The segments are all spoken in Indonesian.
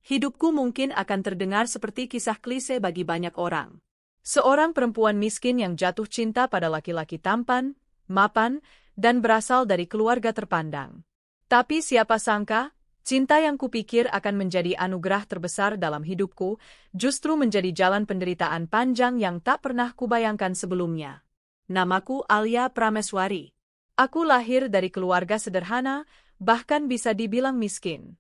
Hidupku mungkin akan terdengar seperti kisah klise bagi banyak orang. Seorang perempuan miskin yang jatuh cinta pada laki-laki tampan, mapan, dan berasal dari keluarga terpandang. Tapi siapa sangka, cinta yang kupikir akan menjadi anugerah terbesar dalam hidupku, justru menjadi jalan penderitaan panjang yang tak pernah kubayangkan sebelumnya. Namaku Alia Prameswari. Aku lahir dari keluarga sederhana, bahkan bisa dibilang miskin.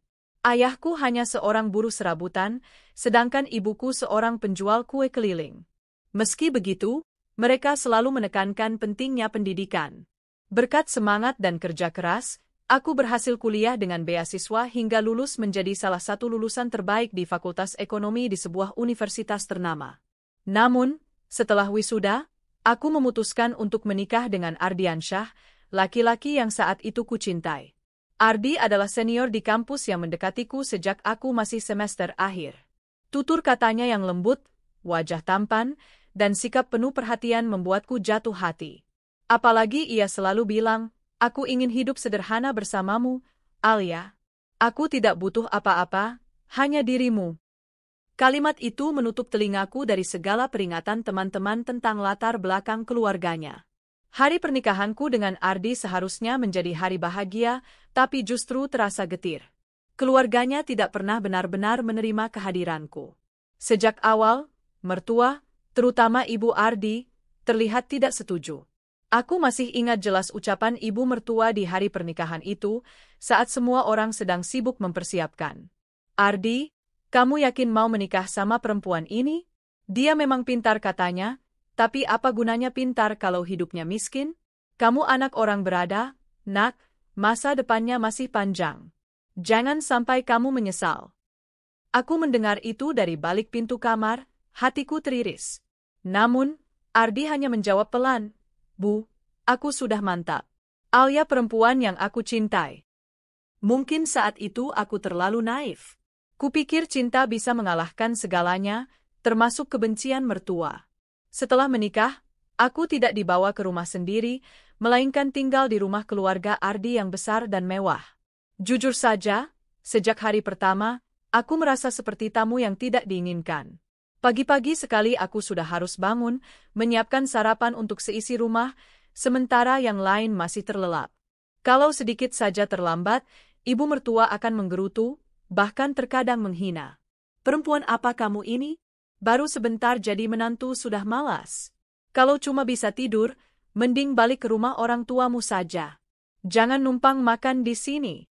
Ayahku hanya seorang buruh serabutan, sedangkan ibuku seorang penjual kue keliling. Meski begitu, mereka selalu menekankan pentingnya pendidikan. Berkat semangat dan kerja keras, aku berhasil kuliah dengan beasiswa hingga lulus menjadi salah satu lulusan terbaik di Fakultas Ekonomi di sebuah universitas ternama. Namun, setelah wisuda, aku memutuskan untuk menikah dengan Ardiansyah, laki-laki yang saat itu kucintai. Ardi adalah senior di kampus yang mendekatiku sejak aku masih semester akhir. Tutur katanya yang lembut, wajah tampan, dan sikap penuh perhatian membuatku jatuh hati. Apalagi ia selalu bilang, "Aku ingin hidup sederhana bersamamu, Alia. Aku tidak butuh apa-apa, hanya dirimu." Kalimat itu menutup telingaku dari segala peringatan teman-teman tentang latar belakang keluarganya. Hari pernikahanku dengan Ardi seharusnya menjadi hari bahagia, tapi justru terasa getir. Keluarganya tidak pernah benar-benar menerima kehadiranku. Sejak awal, mertua, terutama ibu Ardi, terlihat tidak setuju. Aku masih ingat jelas ucapan ibu mertua di hari pernikahan itu, saat semua orang sedang sibuk mempersiapkan. "Ardi, kamu yakin mau menikah sama perempuan ini? Dia memang pintar," katanya. Tapi apa gunanya pintar kalau hidupnya miskin? "Kamu anak orang berada, nak, masa depannya masih panjang. Jangan sampai kamu menyesal." Aku mendengar itu dari balik pintu kamar, hatiku teriris. Namun, Ardi hanya menjawab pelan, "Bu, aku sudah mantap. Alia perempuan yang aku cintai." Mungkin saat itu aku terlalu naif. Kupikir cinta bisa mengalahkan segalanya, termasuk kebencian mertua. Setelah menikah, aku tidak dibawa ke rumah sendiri, melainkan tinggal di rumah keluarga Ardi yang besar dan mewah. Jujur saja, sejak hari pertama, aku merasa seperti tamu yang tidak diinginkan. Pagi-pagi sekali aku sudah harus bangun, menyiapkan sarapan untuk seisi rumah, sementara yang lain masih terlelap. Kalau sedikit saja terlambat, ibu mertua akan menggerutu, bahkan terkadang menghina. "Perempuan apa kamu ini? Baru sebentar jadi menantu sudah malas. Kalau cuma bisa tidur, mending balik ke rumah orang tuamu saja. Jangan numpang makan di sini."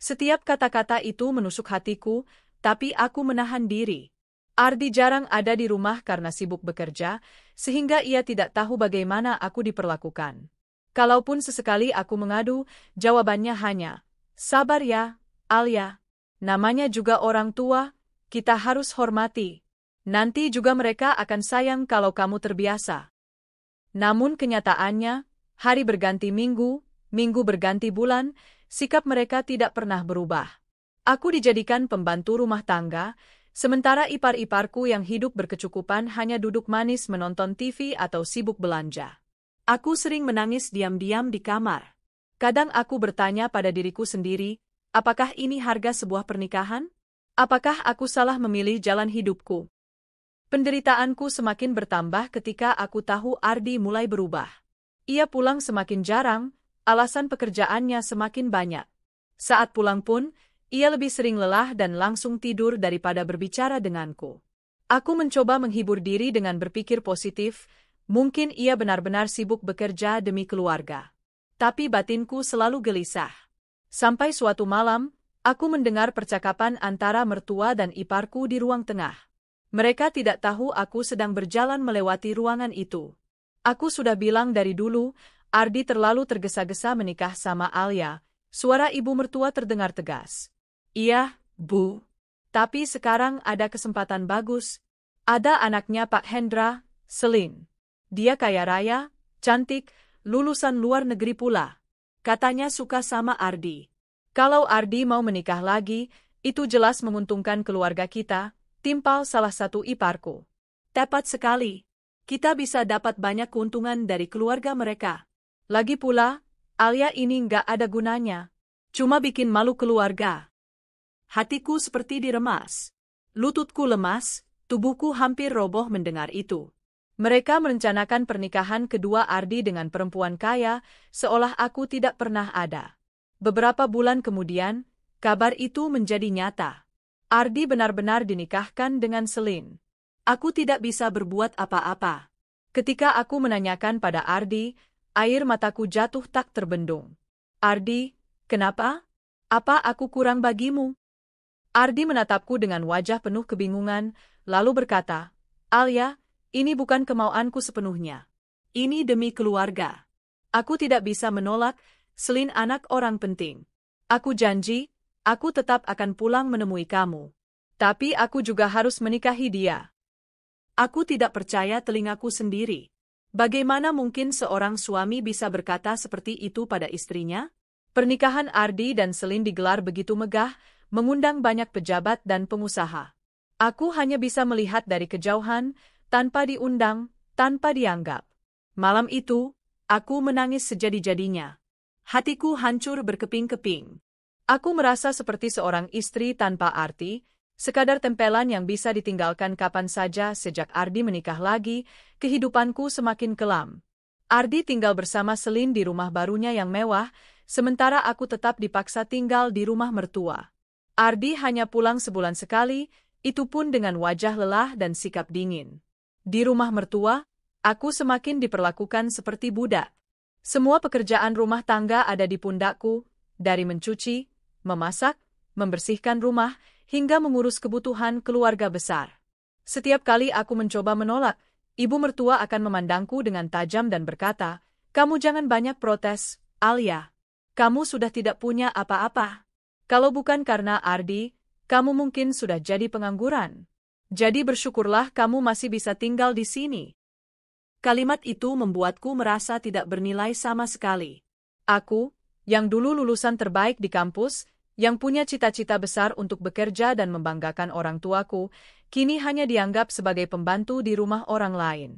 Setiap kata-kata itu menusuk hatiku, tapi aku menahan diri. Ardi jarang ada di rumah karena sibuk bekerja, sehingga ia tidak tahu bagaimana aku diperlakukan. Kalaupun sesekali aku mengadu, jawabannya hanya, "Sabar ya, Alia. Namanya juga orang tua, kita harus hormati. Nanti juga mereka akan sayang kalau kamu terbiasa." Namun kenyataannya, hari berganti minggu, minggu berganti bulan, sikap mereka tidak pernah berubah. Aku dijadikan pembantu rumah tangga, sementara ipar-iparku yang hidup berkecukupan hanya duduk manis menonton TV atau sibuk belanja. Aku sering menangis diam-diam di kamar. Kadang aku bertanya pada diriku sendiri, apakah ini harga sebuah pernikahan? Apakah aku salah memilih jalan hidupku? Penderitaanku semakin bertambah ketika aku tahu Ardi mulai berubah. Ia pulang semakin jarang, alasan pekerjaannya semakin banyak. Saat pulang pun, ia lebih sering lelah dan langsung tidur daripada berbicara denganku. Aku mencoba menghibur diri dengan berpikir positif, mungkin ia benar-benar sibuk bekerja demi keluarga. Tapi batinku selalu gelisah. Sampai suatu malam, aku mendengar percakapan antara mertua dan iparku di ruang tengah. Mereka tidak tahu aku sedang berjalan melewati ruangan itu. Aku sudah bilang dari dulu, Ardi terlalu tergesa-gesa menikah sama Alia. Suara ibu mertua terdengar tegas. "Iya, Bu. Tapi sekarang ada kesempatan bagus. Ada anaknya Pak Hendra, Selin. Dia kaya raya, cantik, lulusan luar negeri pula. Katanya suka sama Ardi. Kalau Ardi mau menikah lagi, itu jelas menguntungkan keluarga kita," timpal salah satu iparku. "Tepat sekali. Kita bisa dapat banyak keuntungan dari keluarga mereka. Lagi pula, Alia ini nggak ada gunanya. Cuma bikin malu keluarga." Hatiku seperti diremas. Lututku lemas, tubuhku hampir roboh mendengar itu. Mereka merencanakan pernikahan kedua Ardi dengan perempuan kaya, seolah aku tidak pernah ada. Beberapa bulan kemudian, kabar itu menjadi nyata. Ardi benar-benar dinikahkan dengan Selin. Aku tidak bisa berbuat apa-apa. Ketika aku menanyakan pada Ardi, air mataku jatuh tak terbendung. Ardi, kenapa? Apa aku kurang bagimu? Ardi menatapku dengan wajah penuh kebingungan, lalu berkata, Alia, ini bukan kemauanku sepenuhnya. Ini demi keluarga. Aku tidak bisa menolak, Selin anak orang penting. Aku janji, aku tetap akan pulang menemui kamu. Tapi aku juga harus menikahi dia. Aku tidak percaya telingaku sendiri. Bagaimana mungkin seorang suami bisa berkata seperti itu pada istrinya? Pernikahan Ardi dan Selin digelar begitu megah, mengundang banyak pejabat dan pengusaha. Aku hanya bisa melihat dari kejauhan, tanpa diundang, tanpa dianggap. Malam itu, aku menangis sejadi-jadinya. Hatiku hancur berkeping-keping. Aku merasa seperti seorang istri tanpa arti, sekadar tempelan yang bisa ditinggalkan kapan saja. Sejak Ardi menikah lagi, kehidupanku semakin kelam. Ardi tinggal bersama Selin di rumah barunya yang mewah, sementara aku tetap dipaksa tinggal di rumah mertua. Ardi hanya pulang sebulan sekali, itu pun dengan wajah lelah dan sikap dingin. Di rumah mertua, aku semakin diperlakukan seperti budak. Semua pekerjaan rumah tangga ada di pundakku, dari mencuci, memasak, membersihkan rumah, hingga mengurus kebutuhan keluarga besar. Setiap kali aku mencoba menolak, ibu mertua akan memandangku dengan tajam dan berkata, "Kamu jangan banyak protes, Alia. Kamu sudah tidak punya apa-apa. Kalau bukan karena Ardi, kamu mungkin sudah jadi pengangguran. Jadi bersyukurlah kamu masih bisa tinggal di sini." Kalimat itu membuatku merasa tidak bernilai sama sekali. Aku, yang dulu lulusan terbaik di kampus, yang punya cita-cita besar untuk bekerja dan membanggakan orang tuaku, kini hanya dianggap sebagai pembantu di rumah orang lain.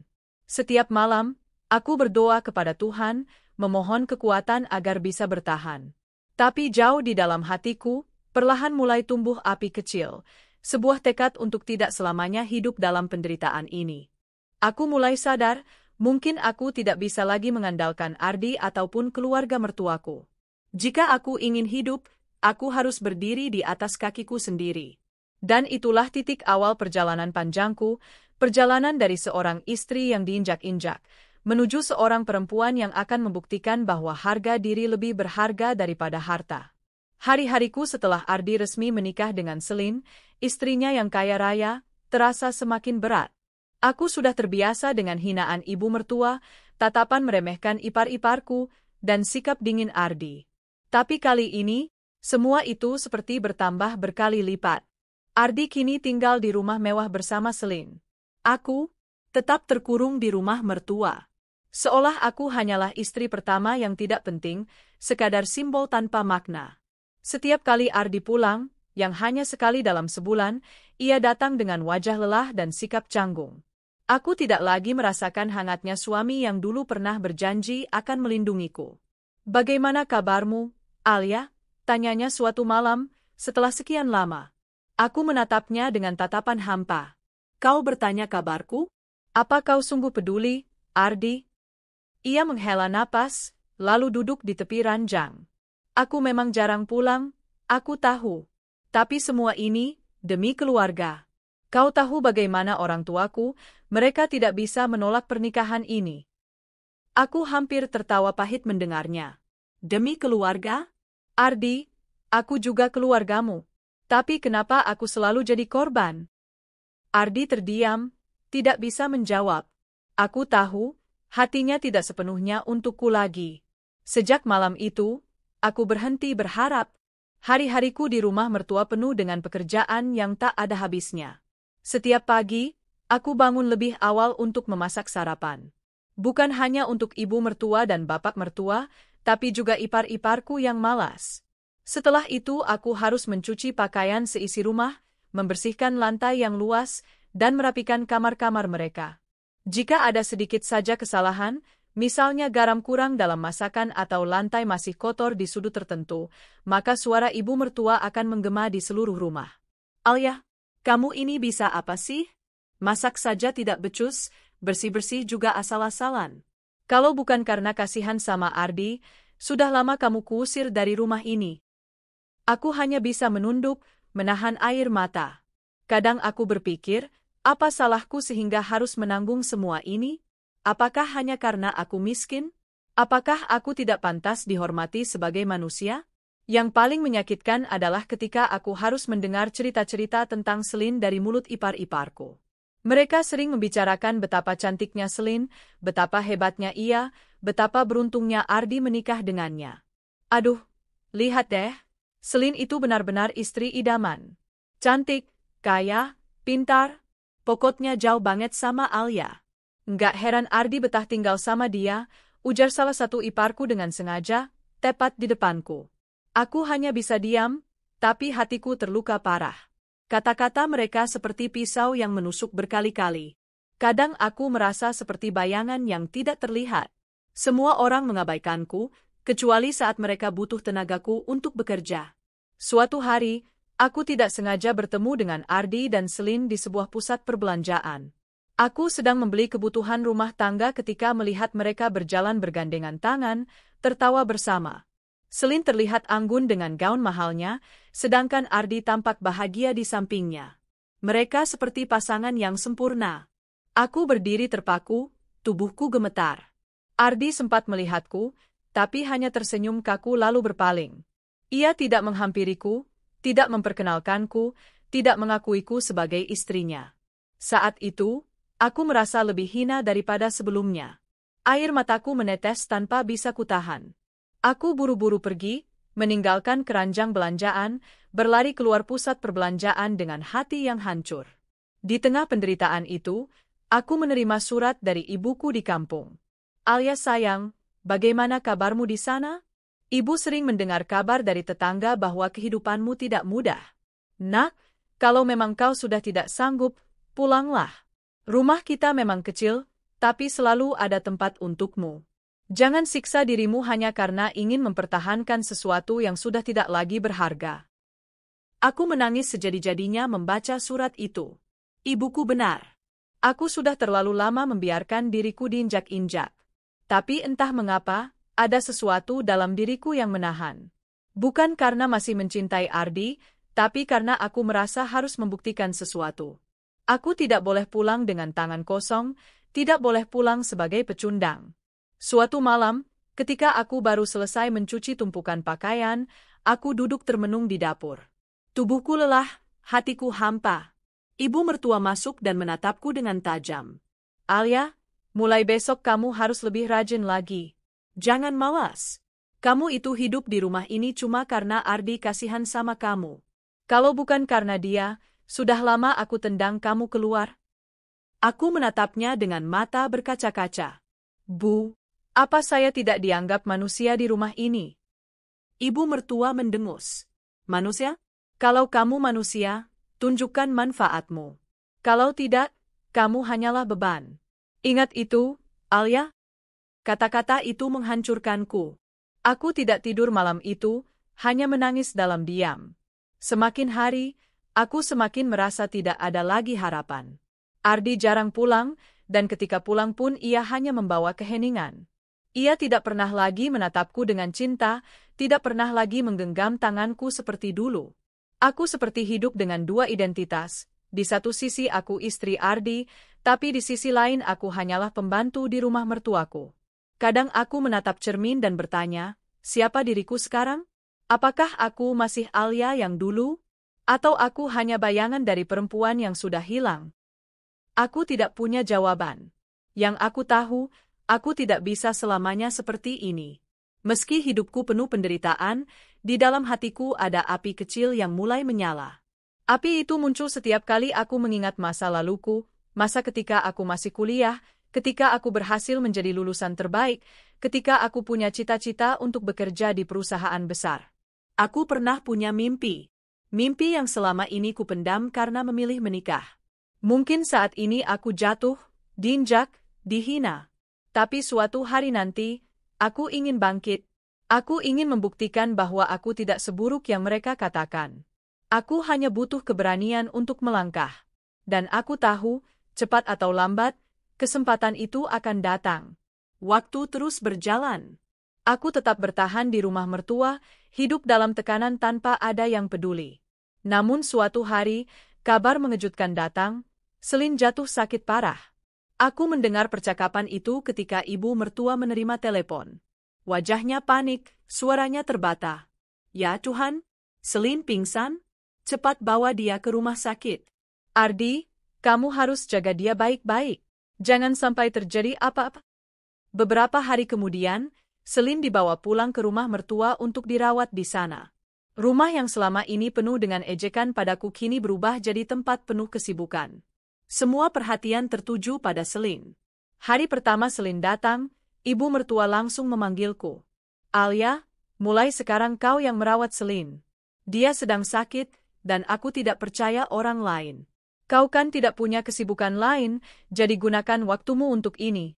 Setiap malam, aku berdoa kepada Tuhan, memohon kekuatan agar bisa bertahan. Tapi jauh di dalam hatiku, perlahan mulai tumbuh api kecil, sebuah tekad untuk tidak selamanya hidup dalam penderitaan ini. Aku mulai sadar, mungkin aku tidak bisa lagi mengandalkan Ardi ataupun keluarga mertuaku. Jika aku ingin hidup, aku harus berdiri di atas kakiku sendiri. Dan itulah titik awal perjalanan panjangku, perjalanan dari seorang istri yang diinjak-injak, menuju seorang perempuan yang akan membuktikan bahwa harga diri lebih berharga daripada harta. Hari-hariku setelah Ardi resmi menikah dengan Selin, istrinya yang kaya raya, terasa semakin berat. Aku sudah terbiasa dengan hinaan ibu mertua, tatapan meremehkan ipar-iparku, dan sikap dingin Ardi. Tapi kali ini, semua itu seperti bertambah berkali lipat. Ardi kini tinggal di rumah mewah bersama Selin. Aku tetap terkurung di rumah mertua. Seolah aku hanyalah istri pertama yang tidak penting, sekadar simbol tanpa makna. Setiap kali Ardi pulang, yang hanya sekali dalam sebulan, ia datang dengan wajah lelah dan sikap canggung. Aku tidak lagi merasakan hangatnya suami yang dulu pernah berjanji akan melindungiku. "Bagaimana kabarmu, Alia?" tanyanya suatu malam, setelah sekian lama. Aku menatapnya dengan tatapan hampa. "Kau bertanya kabarku? Apa kau sungguh peduli, Ardi?" Ia menghela napas, lalu duduk di tepi ranjang. "Aku memang jarang pulang, aku tahu. Tapi semua ini, demi keluarga. Kau tahu bagaimana orang tuaku, mereka tidak bisa menolak pernikahan ini." Aku hampir tertawa pahit mendengarnya. "Demi keluarga? Ardi, aku juga keluargamu. Tapi kenapa aku selalu jadi korban?" Ardi terdiam, tidak bisa menjawab. Aku tahu, hatinya tidak sepenuhnya untukku lagi. Sejak malam itu, aku berhenti berharap. Hari-hariku di rumah mertua penuh dengan pekerjaan yang tak ada habisnya. Setiap pagi, aku bangun lebih awal untuk memasak sarapan. Bukan hanya untuk ibu mertua dan bapak mertua, tapi juga ipar-iparku yang malas. Setelah itu aku harus mencuci pakaian seisi rumah, membersihkan lantai yang luas, dan merapikan kamar-kamar mereka. Jika ada sedikit saja kesalahan, Misalnya garam kurang dalam masakan atau lantai masih kotor di sudut tertentu, maka suara ibu mertua akan menggema di seluruh rumah. Alia, kamu ini bisa apa sih? Masak saja tidak becus, bersih-bersih juga asal-asalan. Kalau bukan karena kasihan sama Ardi, sudah lama kamu kuusir dari rumah ini. Aku hanya bisa menunduk, menahan air mata. Kadang aku berpikir, apa salahku sehingga harus menanggung semua ini? Apakah hanya karena aku miskin? Apakah aku tidak pantas dihormati sebagai manusia? Yang paling menyakitkan adalah ketika aku harus mendengar cerita-cerita tentang Selin dari mulut ipar-iparku. Mereka sering membicarakan betapa cantiknya Selin, betapa hebatnya ia, betapa beruntungnya Ardi menikah dengannya. Aduh, lihat deh, Selin itu benar-benar istri idaman. Cantik, kaya, pintar, pokoknya jauh banget sama Alia. Nggak heran Ardi betah tinggal sama dia, ujar salah satu iparku dengan sengaja, tepat di depanku. Aku hanya bisa diam, tapi hatiku terluka parah. Kata-kata mereka seperti pisau yang menusuk berkali-kali. Kadang aku merasa seperti bayangan yang tidak terlihat. Semua orang mengabaikanku, kecuali saat mereka butuh tenagaku untuk bekerja. Suatu hari, aku tidak sengaja bertemu dengan Ardi dan Selin di sebuah pusat perbelanjaan. Aku sedang membeli kebutuhan rumah tangga ketika melihat mereka berjalan bergandengan tangan, tertawa bersama. Selin terlihat anggun dengan gaun mahalnya, sedangkan Ardi tampak bahagia di sampingnya. Mereka seperti pasangan yang sempurna. Aku berdiri terpaku, tubuhku gemetar. Ardi sempat melihatku, tapi hanya tersenyum kaku lalu berpaling. Ia tidak menghampiriku, tidak memperkenalkanku, tidak mengakuiku sebagai istrinya. Saat itu, aku merasa lebih hina daripada sebelumnya. Air mataku menetes tanpa bisa kutahan. Aku buru-buru pergi, meninggalkan keranjang belanjaan, berlari keluar pusat perbelanjaan dengan hati yang hancur. Di tengah penderitaan itu, aku menerima surat dari ibuku di kampung. Alia sayang, bagaimana kabarmu di sana? Ibu sering mendengar kabar dari tetangga bahwa kehidupanmu tidak mudah. Nak, kalau memang kau sudah tidak sanggup, pulanglah. Rumah kita memang kecil, tapi selalu ada tempat untukmu. Jangan siksa dirimu hanya karena ingin mempertahankan sesuatu yang sudah tidak lagi berharga. Aku menangis sejadi-jadinya membaca surat itu. Ibuku benar. Aku sudah terlalu lama membiarkan diriku diinjak-injak. Tapi entah mengapa, ada sesuatu dalam diriku yang menahan. Bukan karena masih mencintai Ardi, tapi karena aku merasa harus membuktikan sesuatu. Aku tidak boleh pulang dengan tangan kosong, tidak boleh pulang sebagai pecundang. Suatu malam, ketika aku baru selesai mencuci tumpukan pakaian, aku duduk termenung di dapur. Tubuhku lelah, hatiku hampa. Ibu mertua masuk dan menatapku dengan tajam. Alia, mulai besok kamu harus lebih rajin lagi. Jangan malas. Kamu itu hidup di rumah ini cuma karena Ardi kasihan sama kamu. Kalau bukan karena dia, sudah lama aku tendang kamu keluar. Aku menatapnya dengan mata berkaca-kaca. Bu, apa saya tidak dianggap manusia di rumah ini? Ibu mertua mendengus. Manusia? Kalau kamu manusia, tunjukkan manfaatmu. Kalau tidak, kamu hanyalah beban. Ingat itu, Alia? Kata-kata itu menghancurkanku. Aku tidak tidur malam itu, hanya menangis dalam diam. Semakin hari, aku semakin merasa tidak ada lagi harapan. Ardi jarang pulang, dan ketika pulang pun ia hanya membawa keheningan. Ia tidak pernah lagi menatapku dengan cinta, tidak pernah lagi menggenggam tanganku seperti dulu. Aku seperti hidup dengan dua identitas. Di satu sisi aku istri Ardi, tapi di sisi lain aku hanyalah pembantu di rumah mertuaku. Kadang aku menatap cermin dan bertanya, siapa diriku sekarang? Apakah aku masih Alia yang dulu? Atau aku hanya bayangan dari perempuan yang sudah hilang? Aku tidak punya jawaban. Yang aku tahu, aku tidak bisa selamanya seperti ini. Meski hidupku penuh penderitaan, di dalam hatiku ada api kecil yang mulai menyala. Api itu muncul setiap kali aku mengingat masa laluku, masa ketika aku masih kuliah, ketika aku berhasil menjadi lulusan terbaik, ketika aku punya cita-cita untuk bekerja di perusahaan besar. Aku pernah punya mimpi. Mimpi yang selama ini kupendam karena memilih menikah. Mungkin saat ini aku jatuh, diinjak, dihina. Tapi suatu hari nanti, aku ingin bangkit. Aku ingin membuktikan bahwa aku tidak seburuk yang mereka katakan. Aku hanya butuh keberanian untuk melangkah. Dan aku tahu, cepat atau lambat, kesempatan itu akan datang. Waktu terus berjalan. Aku tetap bertahan di rumah mertua, hidup dalam tekanan tanpa ada yang peduli. Namun suatu hari, kabar mengejutkan datang, Selin jatuh sakit parah. Aku mendengar percakapan itu ketika ibu mertua menerima telepon. Wajahnya panik, suaranya terbata. Ya Tuhan, Selin pingsan? Cepat bawa dia ke rumah sakit. Ardi, kamu harus jaga dia baik-baik. Jangan sampai terjadi apa-apa. Beberapa hari kemudian, Selin dibawa pulang ke rumah mertua untuk dirawat di sana. Rumah yang selama ini penuh dengan ejekan padaku kini berubah jadi tempat penuh kesibukan. Semua perhatian tertuju pada Selin. Hari pertama Selin datang, ibu mertua langsung memanggilku. Alia, mulai sekarang kau yang merawat Selin. Dia sedang sakit, dan aku tidak percaya orang lain. Kau kan tidak punya kesibukan lain, jadi gunakan waktumu untuk ini.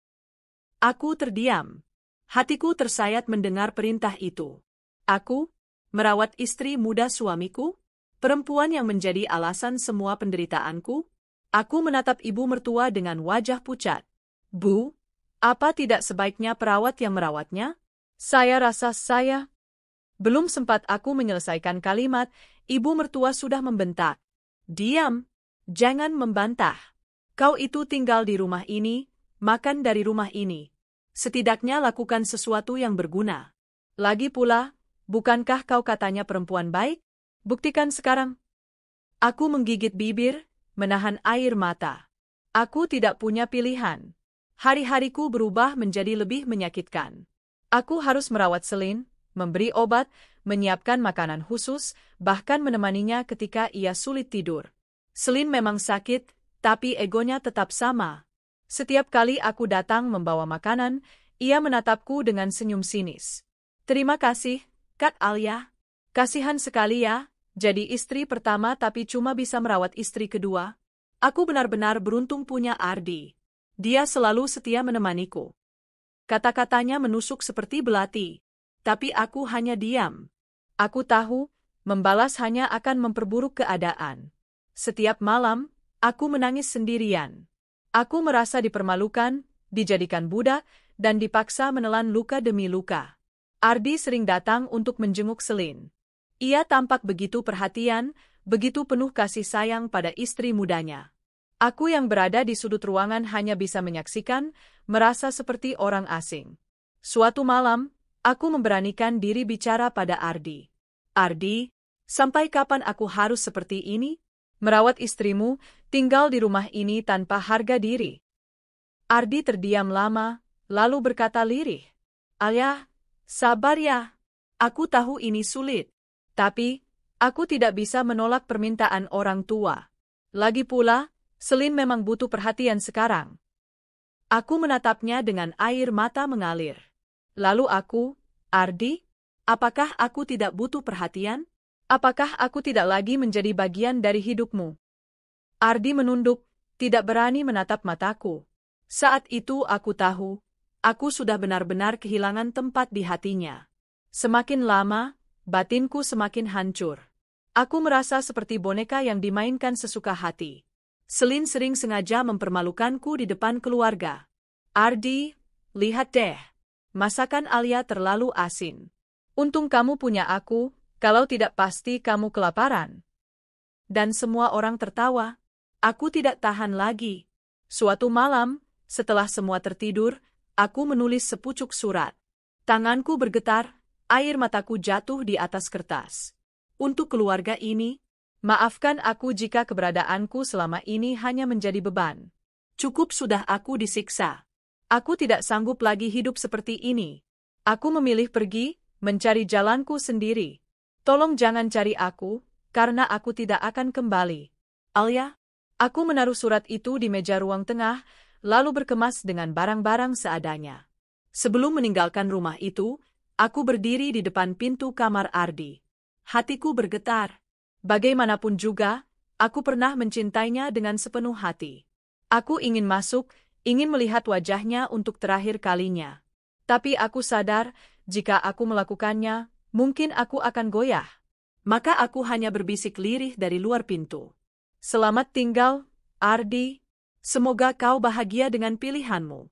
Aku terdiam. Hatiku tersayat mendengar perintah itu. Aku, merawat istri muda suamiku? Perempuan yang menjadi alasan semua penderitaanku? Aku menatap ibu mertua dengan wajah pucat. Bu, apa tidak sebaiknya perawat yang merawatnya? Saya rasa saya... Belum sempat aku menyelesaikan kalimat, ibu mertua sudah membentak. Diam, jangan membantah. Kau itu tinggal di rumah ini, makan dari rumah ini. Setidaknya lakukan sesuatu yang berguna. Lagi pula, bukankah kau katanya perempuan baik? Buktikan sekarang. Aku menggigit bibir, menahan air mata. Aku tidak punya pilihan. Hari-hariku berubah menjadi lebih menyakitkan. Aku harus merawat Selin, memberi obat, menyiapkan makanan khusus, bahkan menemaninya ketika ia sulit tidur. Selin memang sakit, tapi egonya tetap sama. Setiap kali aku datang membawa makanan, ia menatapku dengan senyum sinis. Terima kasih, Kak Alia. Kasihan sekali ya. Jadi istri pertama tapi cuma bisa merawat istri kedua. Aku benar-benar beruntung punya Ardi. Dia selalu setia menemaniku. Kata-katanya menusuk seperti belati. Tapi aku hanya diam. Aku tahu, membalas hanya akan memperburuk keadaan. Setiap malam, aku menangis sendirian. Aku merasa dipermalukan, dijadikan budak, dan dipaksa menelan luka demi luka. Ardi sering datang untuk menjenguk Selin. Ia tampak begitu perhatian, begitu penuh kasih sayang pada istri mudanya. Aku yang berada di sudut ruangan hanya bisa menyaksikan, merasa seperti orang asing. Suatu malam, aku memberanikan diri bicara pada Ardi. Ardi, sampai kapan aku harus seperti ini? Merawat istrimu, tinggal di rumah ini tanpa harga diri. Ardi terdiam lama, lalu berkata lirih. Alia, sabar ya. Aku tahu ini sulit. Tapi, aku tidak bisa menolak permintaan orang tua. Lagi pula, Selin memang butuh perhatian sekarang. Aku menatapnya dengan air mata mengalir. Lalu aku, Ardi, apakah aku tidak butuh perhatian? Apakah aku tidak lagi menjadi bagian dari hidupmu? Ardi menunduk, tidak berani menatap mataku. Saat itu aku tahu, aku sudah benar-benar kehilangan tempat di hatinya. Semakin lama, batinku semakin hancur. Aku merasa seperti boneka yang dimainkan sesuka hati. Selin sering sengaja mempermalukanku di depan keluarga. Ardi, lihat deh. Masakan Alia terlalu asin. Untung kamu punya aku, kalau tidak pasti kamu kelaparan. Dan semua orang tertawa. Aku tidak tahan lagi. Suatu malam, setelah semua tertidur, aku menulis sepucuk surat. Tanganku bergetar. Air mataku jatuh di atas kertas. Untuk keluarga ini, maafkan aku jika keberadaanku selama ini hanya menjadi beban. Cukup sudah aku disiksa. Aku tidak sanggup lagi hidup seperti ini. Aku memilih pergi, mencari jalanku sendiri. Tolong jangan cari aku, karena aku tidak akan kembali. Alia, aku menaruh surat itu di meja ruang tengah, lalu berkemas dengan barang-barang seadanya. Sebelum meninggalkan rumah itu, aku berdiri di depan pintu kamar Ardi. Hatiku bergetar. Bagaimanapun juga, aku pernah mencintainya dengan sepenuh hati. Aku ingin masuk, ingin melihat wajahnya untuk terakhir kalinya. Tapi aku sadar, jika aku melakukannya, mungkin aku akan goyah. Maka aku hanya berbisik lirih dari luar pintu. Selamat tinggal, Ardi. Semoga kau bahagia dengan pilihanmu.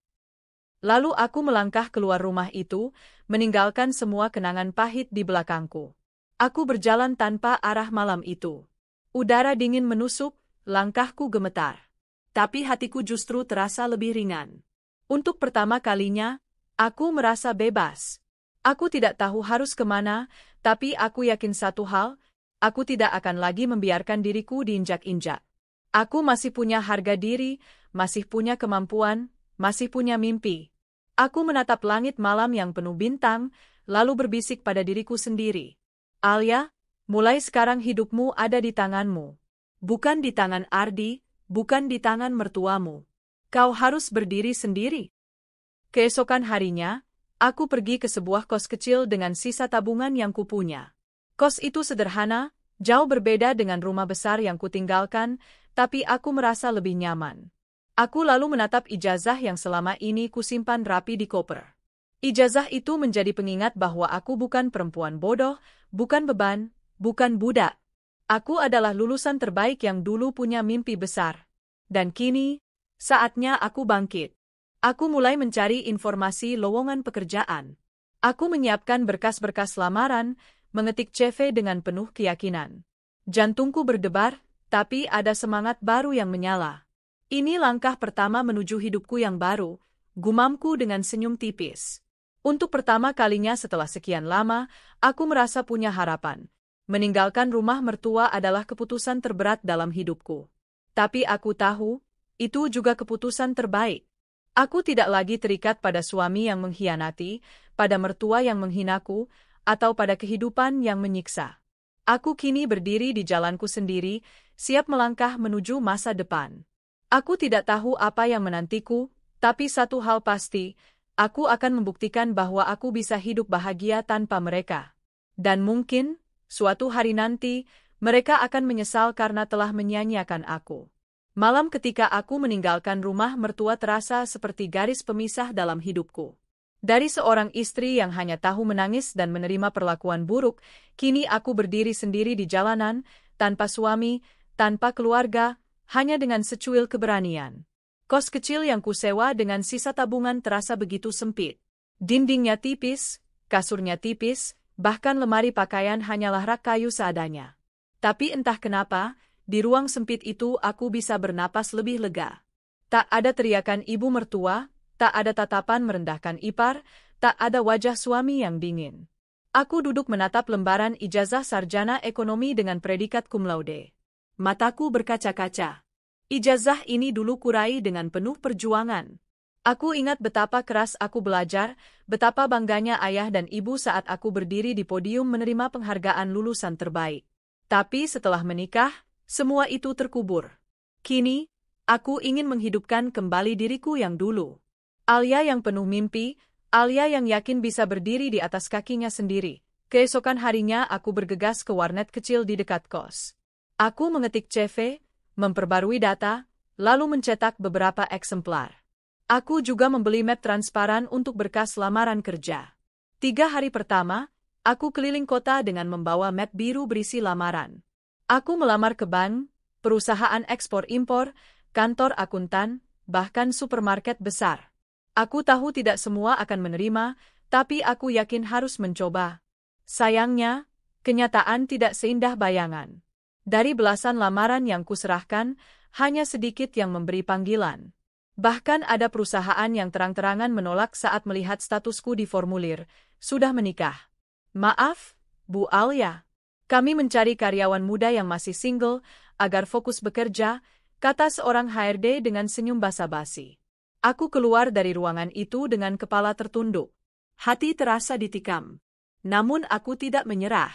Lalu aku melangkah keluar rumah itu, meninggalkan semua kenangan pahit di belakangku. Aku berjalan tanpa arah malam itu. Udara dingin menusuk, langkahku gemetar. Tapi hatiku justru terasa lebih ringan. Untuk pertama kalinya, aku merasa bebas. Aku tidak tahu harus kemana, tapi aku yakin satu hal, aku tidak akan lagi membiarkan diriku diinjak-injak. Aku masih punya harga diri, masih punya kemampuan, masih punya mimpi. Aku menatap langit malam yang penuh bintang, lalu berbisik pada diriku sendiri. Alia, mulai sekarang hidupmu ada di tanganmu. Bukan di tangan Ardi, bukan di tangan mertuamu. Kau harus berdiri sendiri. Keesokan harinya, aku pergi ke sebuah kos kecil dengan sisa tabungan yang kupunya. Kos itu sederhana, jauh berbeda dengan rumah besar yang kutinggalkan, tapi aku merasa lebih nyaman. Aku lalu menatap ijazah yang selama ini kusimpan rapi di koper. Ijazah itu menjadi pengingat bahwa aku bukan perempuan bodoh, bukan beban, bukan budak. Aku adalah lulusan terbaik yang dulu punya mimpi besar. Dan kini, saatnya aku bangkit. Aku mulai mencari informasi lowongan pekerjaan. Aku menyiapkan berkas-berkas lamaran, mengetik CV dengan penuh keyakinan. Jantungku berdebar, tapi ada semangat baru yang menyala. Ini langkah pertama menuju hidupku yang baru, gumamku dengan senyum tipis. Untuk pertama kalinya setelah sekian lama, aku merasa punya harapan. Meninggalkan rumah mertua adalah keputusan terberat dalam hidupku. Tapi aku tahu, itu juga keputusan terbaik. Aku tidak lagi terikat pada suami yang mengkhianati, pada mertua yang menghinaku, atau pada kehidupan yang menyiksa. Aku kini berdiri di jalanku sendiri, siap melangkah menuju masa depan. Aku tidak tahu apa yang menantiku, tapi satu hal pasti, aku akan membuktikan bahwa aku bisa hidup bahagia tanpa mereka. Dan mungkin, suatu hari nanti, mereka akan menyesal karena telah menyia-nyiakan aku. Malam ketika aku meninggalkan rumah mertua terasa seperti garis pemisah dalam hidupku. Dari seorang istri yang hanya tahu menangis dan menerima perlakuan buruk, kini aku berdiri sendiri di jalanan, tanpa suami, tanpa keluarga, hanya dengan secuil keberanian. Kos kecil yang kusewa dengan sisa tabungan terasa begitu sempit. Dindingnya tipis, kasurnya tipis, bahkan lemari pakaian hanyalah rak kayu seadanya. Tapi entah kenapa, di ruang sempit itu aku bisa bernapas lebih lega. Tak ada teriakan ibu mertua, tak ada tatapan merendahkan ipar, tak ada wajah suami yang dingin. Aku duduk menatap lembaran ijazah sarjana ekonomi dengan predikat cum laude. Mataku berkaca-kaca. Ijazah ini dulu kuraih dengan penuh perjuangan. Aku ingat betapa keras aku belajar, betapa bangganya ayah dan ibu saat aku berdiri di podium menerima penghargaan lulusan terbaik. Tapi setelah menikah, semua itu terkubur. Kini, aku ingin menghidupkan kembali diriku yang dulu. Alia yang penuh mimpi, Alia yang yakin bisa berdiri di atas kakinya sendiri. Keesokan harinya aku bergegas ke warnet kecil di dekat kos. Aku mengetik CV, memperbarui data, lalu mencetak beberapa eksemplar. Aku juga membeli map transparan untuk berkas lamaran kerja. 3 hari pertama, aku keliling kota dengan membawa map biru berisi lamaran. Aku melamar ke bank, perusahaan ekspor-impor, kantor akuntan, bahkan supermarket besar. Aku tahu tidak semua akan menerima, tapi aku yakin harus mencoba. Sayangnya, kenyataan tidak seindah bayangan. Dari belasan lamaran yang kuserahkan, hanya sedikit yang memberi panggilan. Bahkan ada perusahaan yang terang-terangan menolak saat melihat statusku di formulir, sudah menikah. Maaf, Bu Alia. Kami mencari karyawan muda yang masih single, agar fokus bekerja, kata seorang HRD dengan senyum basa-basi. Aku keluar dari ruangan itu dengan kepala tertunduk. Hati terasa ditikam. Namun aku tidak menyerah.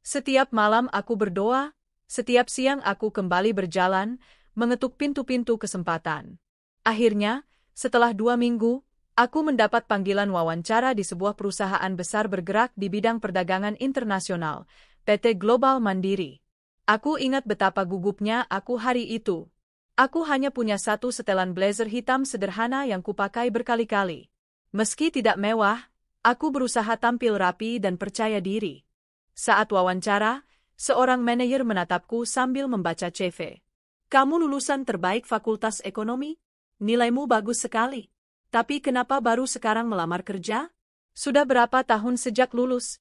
Setiap malam aku berdoa, setiap siang aku kembali berjalan, mengetuk pintu-pintu kesempatan. Akhirnya, setelah 2 minggu, aku mendapat panggilan wawancara di sebuah perusahaan besar bergerak di bidang perdagangan internasional, PT Global Mandiri. Aku ingat betapa gugupnya aku hari itu. Aku hanya punya satu setelan blazer hitam sederhana yang kupakai berkali-kali. Meski tidak mewah, aku berusaha tampil rapi dan percaya diri. Saat wawancara, seorang manajer menatapku sambil membaca CV. Kamu lulusan terbaik Fakultas Ekonomi? Nilaimu bagus sekali. Tapi kenapa baru sekarang melamar kerja? Sudah berapa tahun sejak lulus?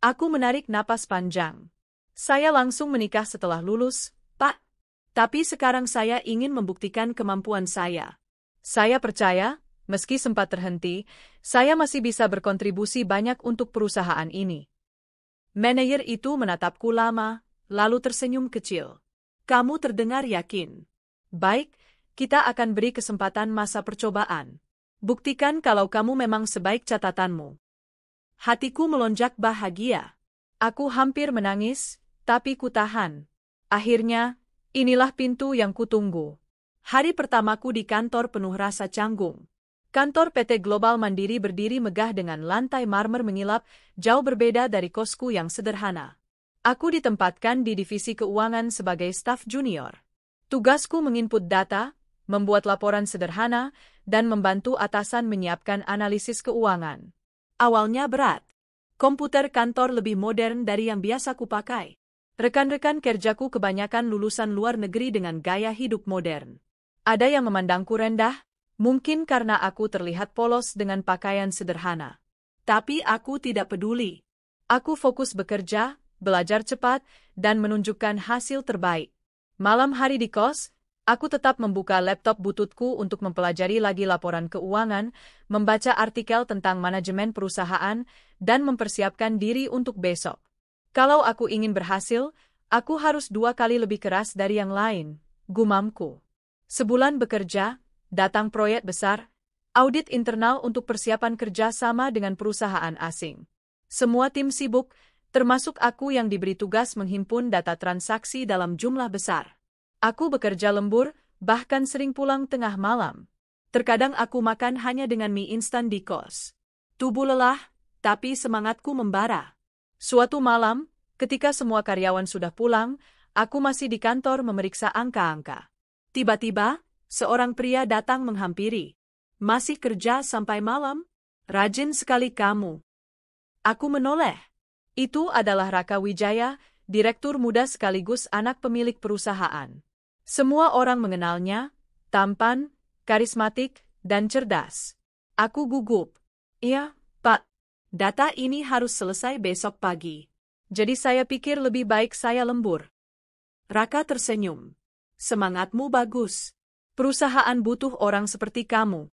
Aku menarik napas panjang. Saya langsung menikah setelah lulus, Pak. Tapi sekarang saya ingin membuktikan kemampuan saya. Saya percaya, meski sempat terhenti, saya masih bisa berkontribusi banyak untuk perusahaan ini. Manajer itu menatapku lama, lalu tersenyum kecil. Kamu terdengar yakin. Baik, kita akan beri kesempatan masa percobaan. Buktikan kalau kamu memang sebaik catatanmu. Hatiku melonjak bahagia. Aku hampir menangis, tapi kutahan. Akhirnya, inilah pintu yang kutunggu. Hari pertamaku di kantor penuh rasa canggung. Kantor PT Global Mandiri berdiri megah dengan lantai marmer mengilap, jauh berbeda dari kosku yang sederhana. Aku ditempatkan di divisi keuangan sebagai staf junior. Tugasku menginput data, membuat laporan sederhana, dan membantu atasan menyiapkan analisis keuangan. Awalnya berat. Komputer kantor lebih modern dari yang biasa kupakai. Rekan-rekan kerjaku kebanyakan lulusan luar negeri dengan gaya hidup modern. Ada yang memandangku rendah, mungkin karena aku terlihat polos dengan pakaian sederhana. Tapi aku tidak peduli. Aku fokus bekerja, belajar cepat, dan menunjukkan hasil terbaik. Malam hari di kos, aku tetap membuka laptop bututku untuk mempelajari lagi laporan keuangan, membaca artikel tentang manajemen perusahaan, dan mempersiapkan diri untuk besok. Kalau aku ingin berhasil, aku harus 2 kali lebih keras dari yang lain, gumamku. Sebulan bekerja, datang proyek besar, audit internal untuk persiapan kerja sama dengan perusahaan asing. Semua tim sibuk, termasuk aku yang diberi tugas menghimpun data transaksi dalam jumlah besar. Aku bekerja lembur, bahkan sering pulang tengah malam. Terkadang aku makan hanya dengan mie instan di kos. Tubuh lelah, tapi semangatku membara. Suatu malam, ketika semua karyawan sudah pulang, aku masih di kantor memeriksa angka-angka. Tiba-tiba, seorang pria datang menghampiri. Masih kerja sampai malam? Rajin sekali kamu. Aku menoleh. Itu adalah Raka Wijaya, direktur muda sekaligus anak pemilik perusahaan. Semua orang mengenalnya, tampan, karismatik, dan cerdas. Aku gugup. Iya, Pak. Data ini harus selesai besok pagi. Jadi saya pikir lebih baik saya lembur. Raka tersenyum. Semangatmu bagus. Perusahaan butuh orang seperti kamu.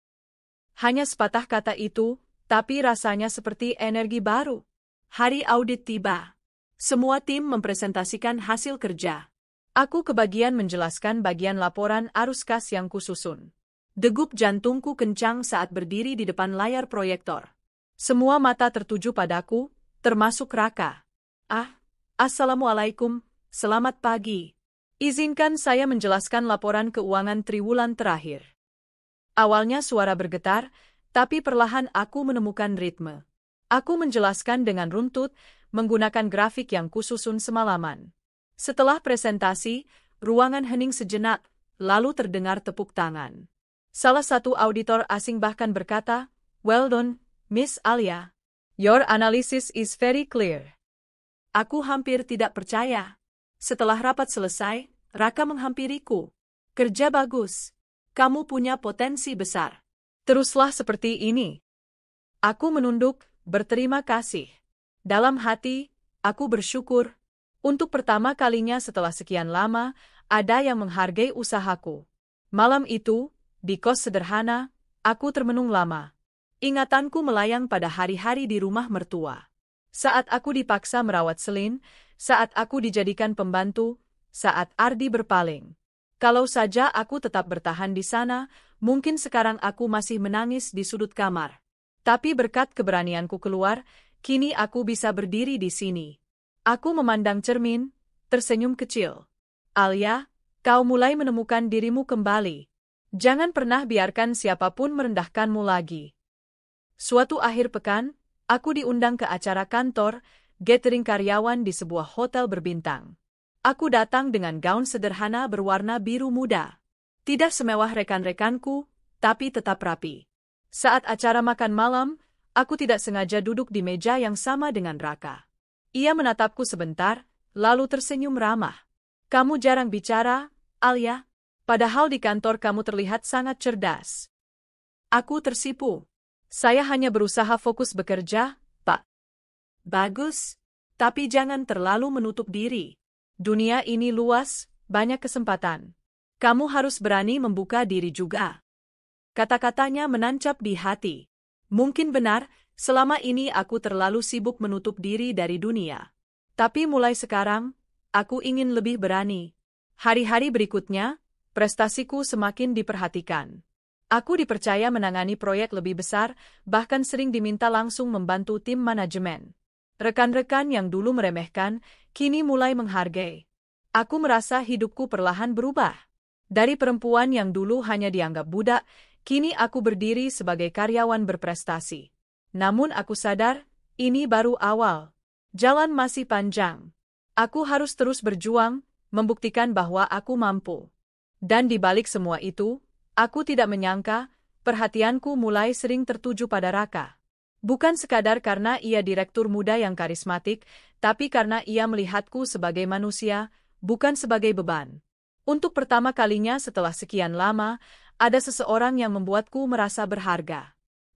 Hanya sepatah kata itu, tapi rasanya seperti energi baru. Hari audit tiba. Semua tim mempresentasikan hasil kerja. Aku kebagian menjelaskan bagian laporan arus kas yang kususun. Degup jantungku kencang saat berdiri di depan layar proyektor. Semua mata tertuju padaku, termasuk Raka. Assalamualaikum, selamat pagi. Izinkan saya menjelaskan laporan keuangan triwulan terakhir. Awalnya suara bergetar, tapi perlahan aku menemukan ritme. Aku menjelaskan dengan runtut, menggunakan grafik yang kususun semalaman. Setelah presentasi, ruangan hening sejenak, lalu terdengar tepuk tangan. Salah satu auditor asing bahkan berkata, "Well done, Miss Alia. Your analysis is very clear." Aku hampir tidak percaya. Setelah rapat selesai, Raka menghampiriku. "Kerja bagus. Kamu punya potensi besar. Teruslah seperti ini." Aku menunduk, berterima kasih. Dalam hati, aku bersyukur. Untuk pertama kalinya setelah sekian lama, ada yang menghargai usahaku. Malam itu, di kos sederhana, aku termenung lama. Ingatanku melayang pada hari-hari di rumah mertua. Saat aku dipaksa merawat Selin, saat aku dijadikan pembantu, saat Ardi berpaling. Kalau saja aku tetap bertahan di sana, mungkin sekarang aku masih menangis di sudut kamar. Tapi berkat keberanianku keluar, kini aku bisa berdiri di sini. Aku memandang cermin, tersenyum kecil. Alia, kau mulai menemukan dirimu kembali. Jangan pernah biarkan siapapun merendahkanmu lagi. Suatu akhir pekan, aku diundang ke acara kantor, gathering karyawan di sebuah hotel berbintang. Aku datang dengan gaun sederhana berwarna biru muda. Tidak semewah rekan-rekanku, tapi tetap rapi. Saat acara makan malam, aku tidak sengaja duduk di meja yang sama dengan Raka. Ia menatapku sebentar, lalu tersenyum ramah. Kamu jarang bicara, Alia. Padahal di kantor kamu terlihat sangat cerdas. Aku tersipu. Saya hanya berusaha fokus bekerja, Pak. Bagus. Tapi jangan terlalu menutup diri. Dunia ini luas, banyak kesempatan. Kamu harus berani membuka diri juga. Kata-katanya menancap di hati. Mungkin benar, selama ini aku terlalu sibuk menutup diri dari dunia. Tapi mulai sekarang, aku ingin lebih berani. Hari-hari berikutnya, prestasiku semakin diperhatikan. Aku dipercaya menangani proyek lebih besar, bahkan sering diminta langsung membantu tim manajemen. Rekan-rekan yang dulu meremehkan, kini mulai menghargai. Aku merasa hidupku perlahan berubah. Dari perempuan yang dulu hanya dianggap budak, kini aku berdiri sebagai karyawan berprestasi. Namun aku sadar, ini baru awal. Jalan masih panjang. Aku harus terus berjuang, membuktikan bahwa aku mampu. Dan di balik semua itu, aku tidak menyangka, perhatianku mulai sering tertuju pada Raka. Bukan sekadar karena ia direktur muda yang karismatik, tapi karena ia melihatku sebagai manusia, bukan sebagai beban. Untuk pertama kalinya setelah sekian lama, ada seseorang yang membuatku merasa berharga.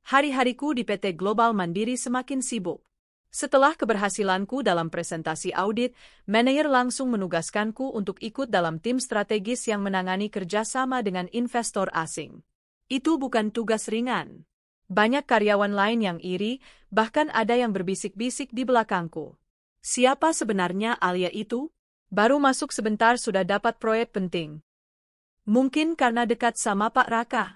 Hari-hariku di PT Global Mandiri semakin sibuk. Setelah keberhasilanku dalam presentasi audit, manajer langsung menugaskanku untuk ikut dalam tim strategis yang menangani kerjasama dengan investor asing. Itu bukan tugas ringan. Banyak karyawan lain yang iri, bahkan ada yang berbisik-bisik di belakangku. Siapa sebenarnya Alia itu? Baru masuk sebentar sudah dapat proyek penting. Mungkin karena dekat sama Pak Raka.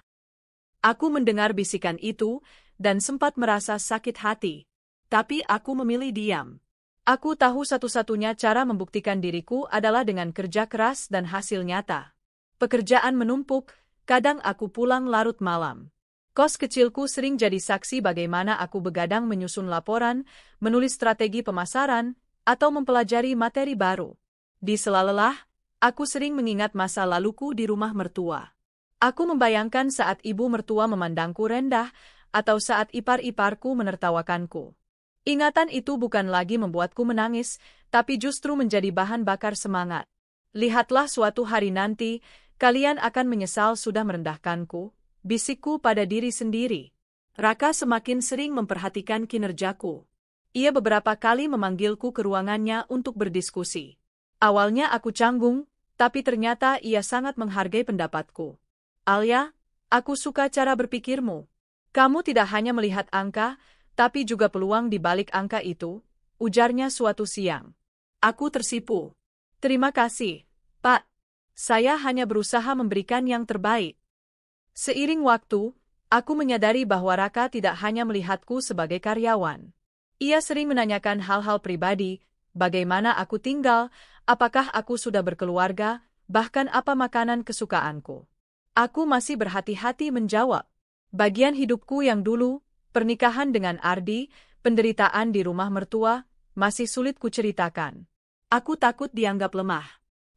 Aku mendengar bisikan itu, dan sempat merasa sakit hati. Tapi aku memilih diam. Aku tahu satu-satunya cara membuktikan diriku adalah dengan kerja keras dan hasil nyata. Pekerjaan menumpuk, kadang aku pulang larut malam. Kos kecilku sering jadi saksi bagaimana aku begadang menyusun laporan, menulis strategi pemasaran, atau mempelajari materi baru. Di sela lelah, aku sering mengingat masa laluku di rumah mertua. Aku membayangkan saat ibu mertua memandangku rendah, atau saat ipar-iparku menertawakanku. Ingatan itu bukan lagi membuatku menangis, tapi justru menjadi bahan bakar semangat. Lihatlah suatu hari nanti, kalian akan menyesal sudah merendahkanku, bisikku pada diri sendiri. Raka semakin sering memperhatikan kinerjaku. Ia beberapa kali memanggilku ke ruangannya untuk berdiskusi. Awalnya aku canggung, tapi ternyata ia sangat menghargai pendapatku. Alia, aku suka cara berpikirmu. Kamu tidak hanya melihat angka, tapi juga peluang di balik angka itu, ujarnya suatu siang. Aku tersipu. Terima kasih, Pak. Saya hanya berusaha memberikan yang terbaik. Seiring waktu, aku menyadari bahwa Raka tidak hanya melihatku sebagai karyawan. Ia sering menanyakan hal-hal pribadi, bagaimana aku tinggal, apakah aku sudah berkeluarga, bahkan apa makanan kesukaanku. Aku masih berhati-hati menjawab. Bagian hidupku yang dulu, pernikahan dengan Ardi, penderitaan di rumah mertua, masih sulit kuceritakan. Aku takut dianggap lemah.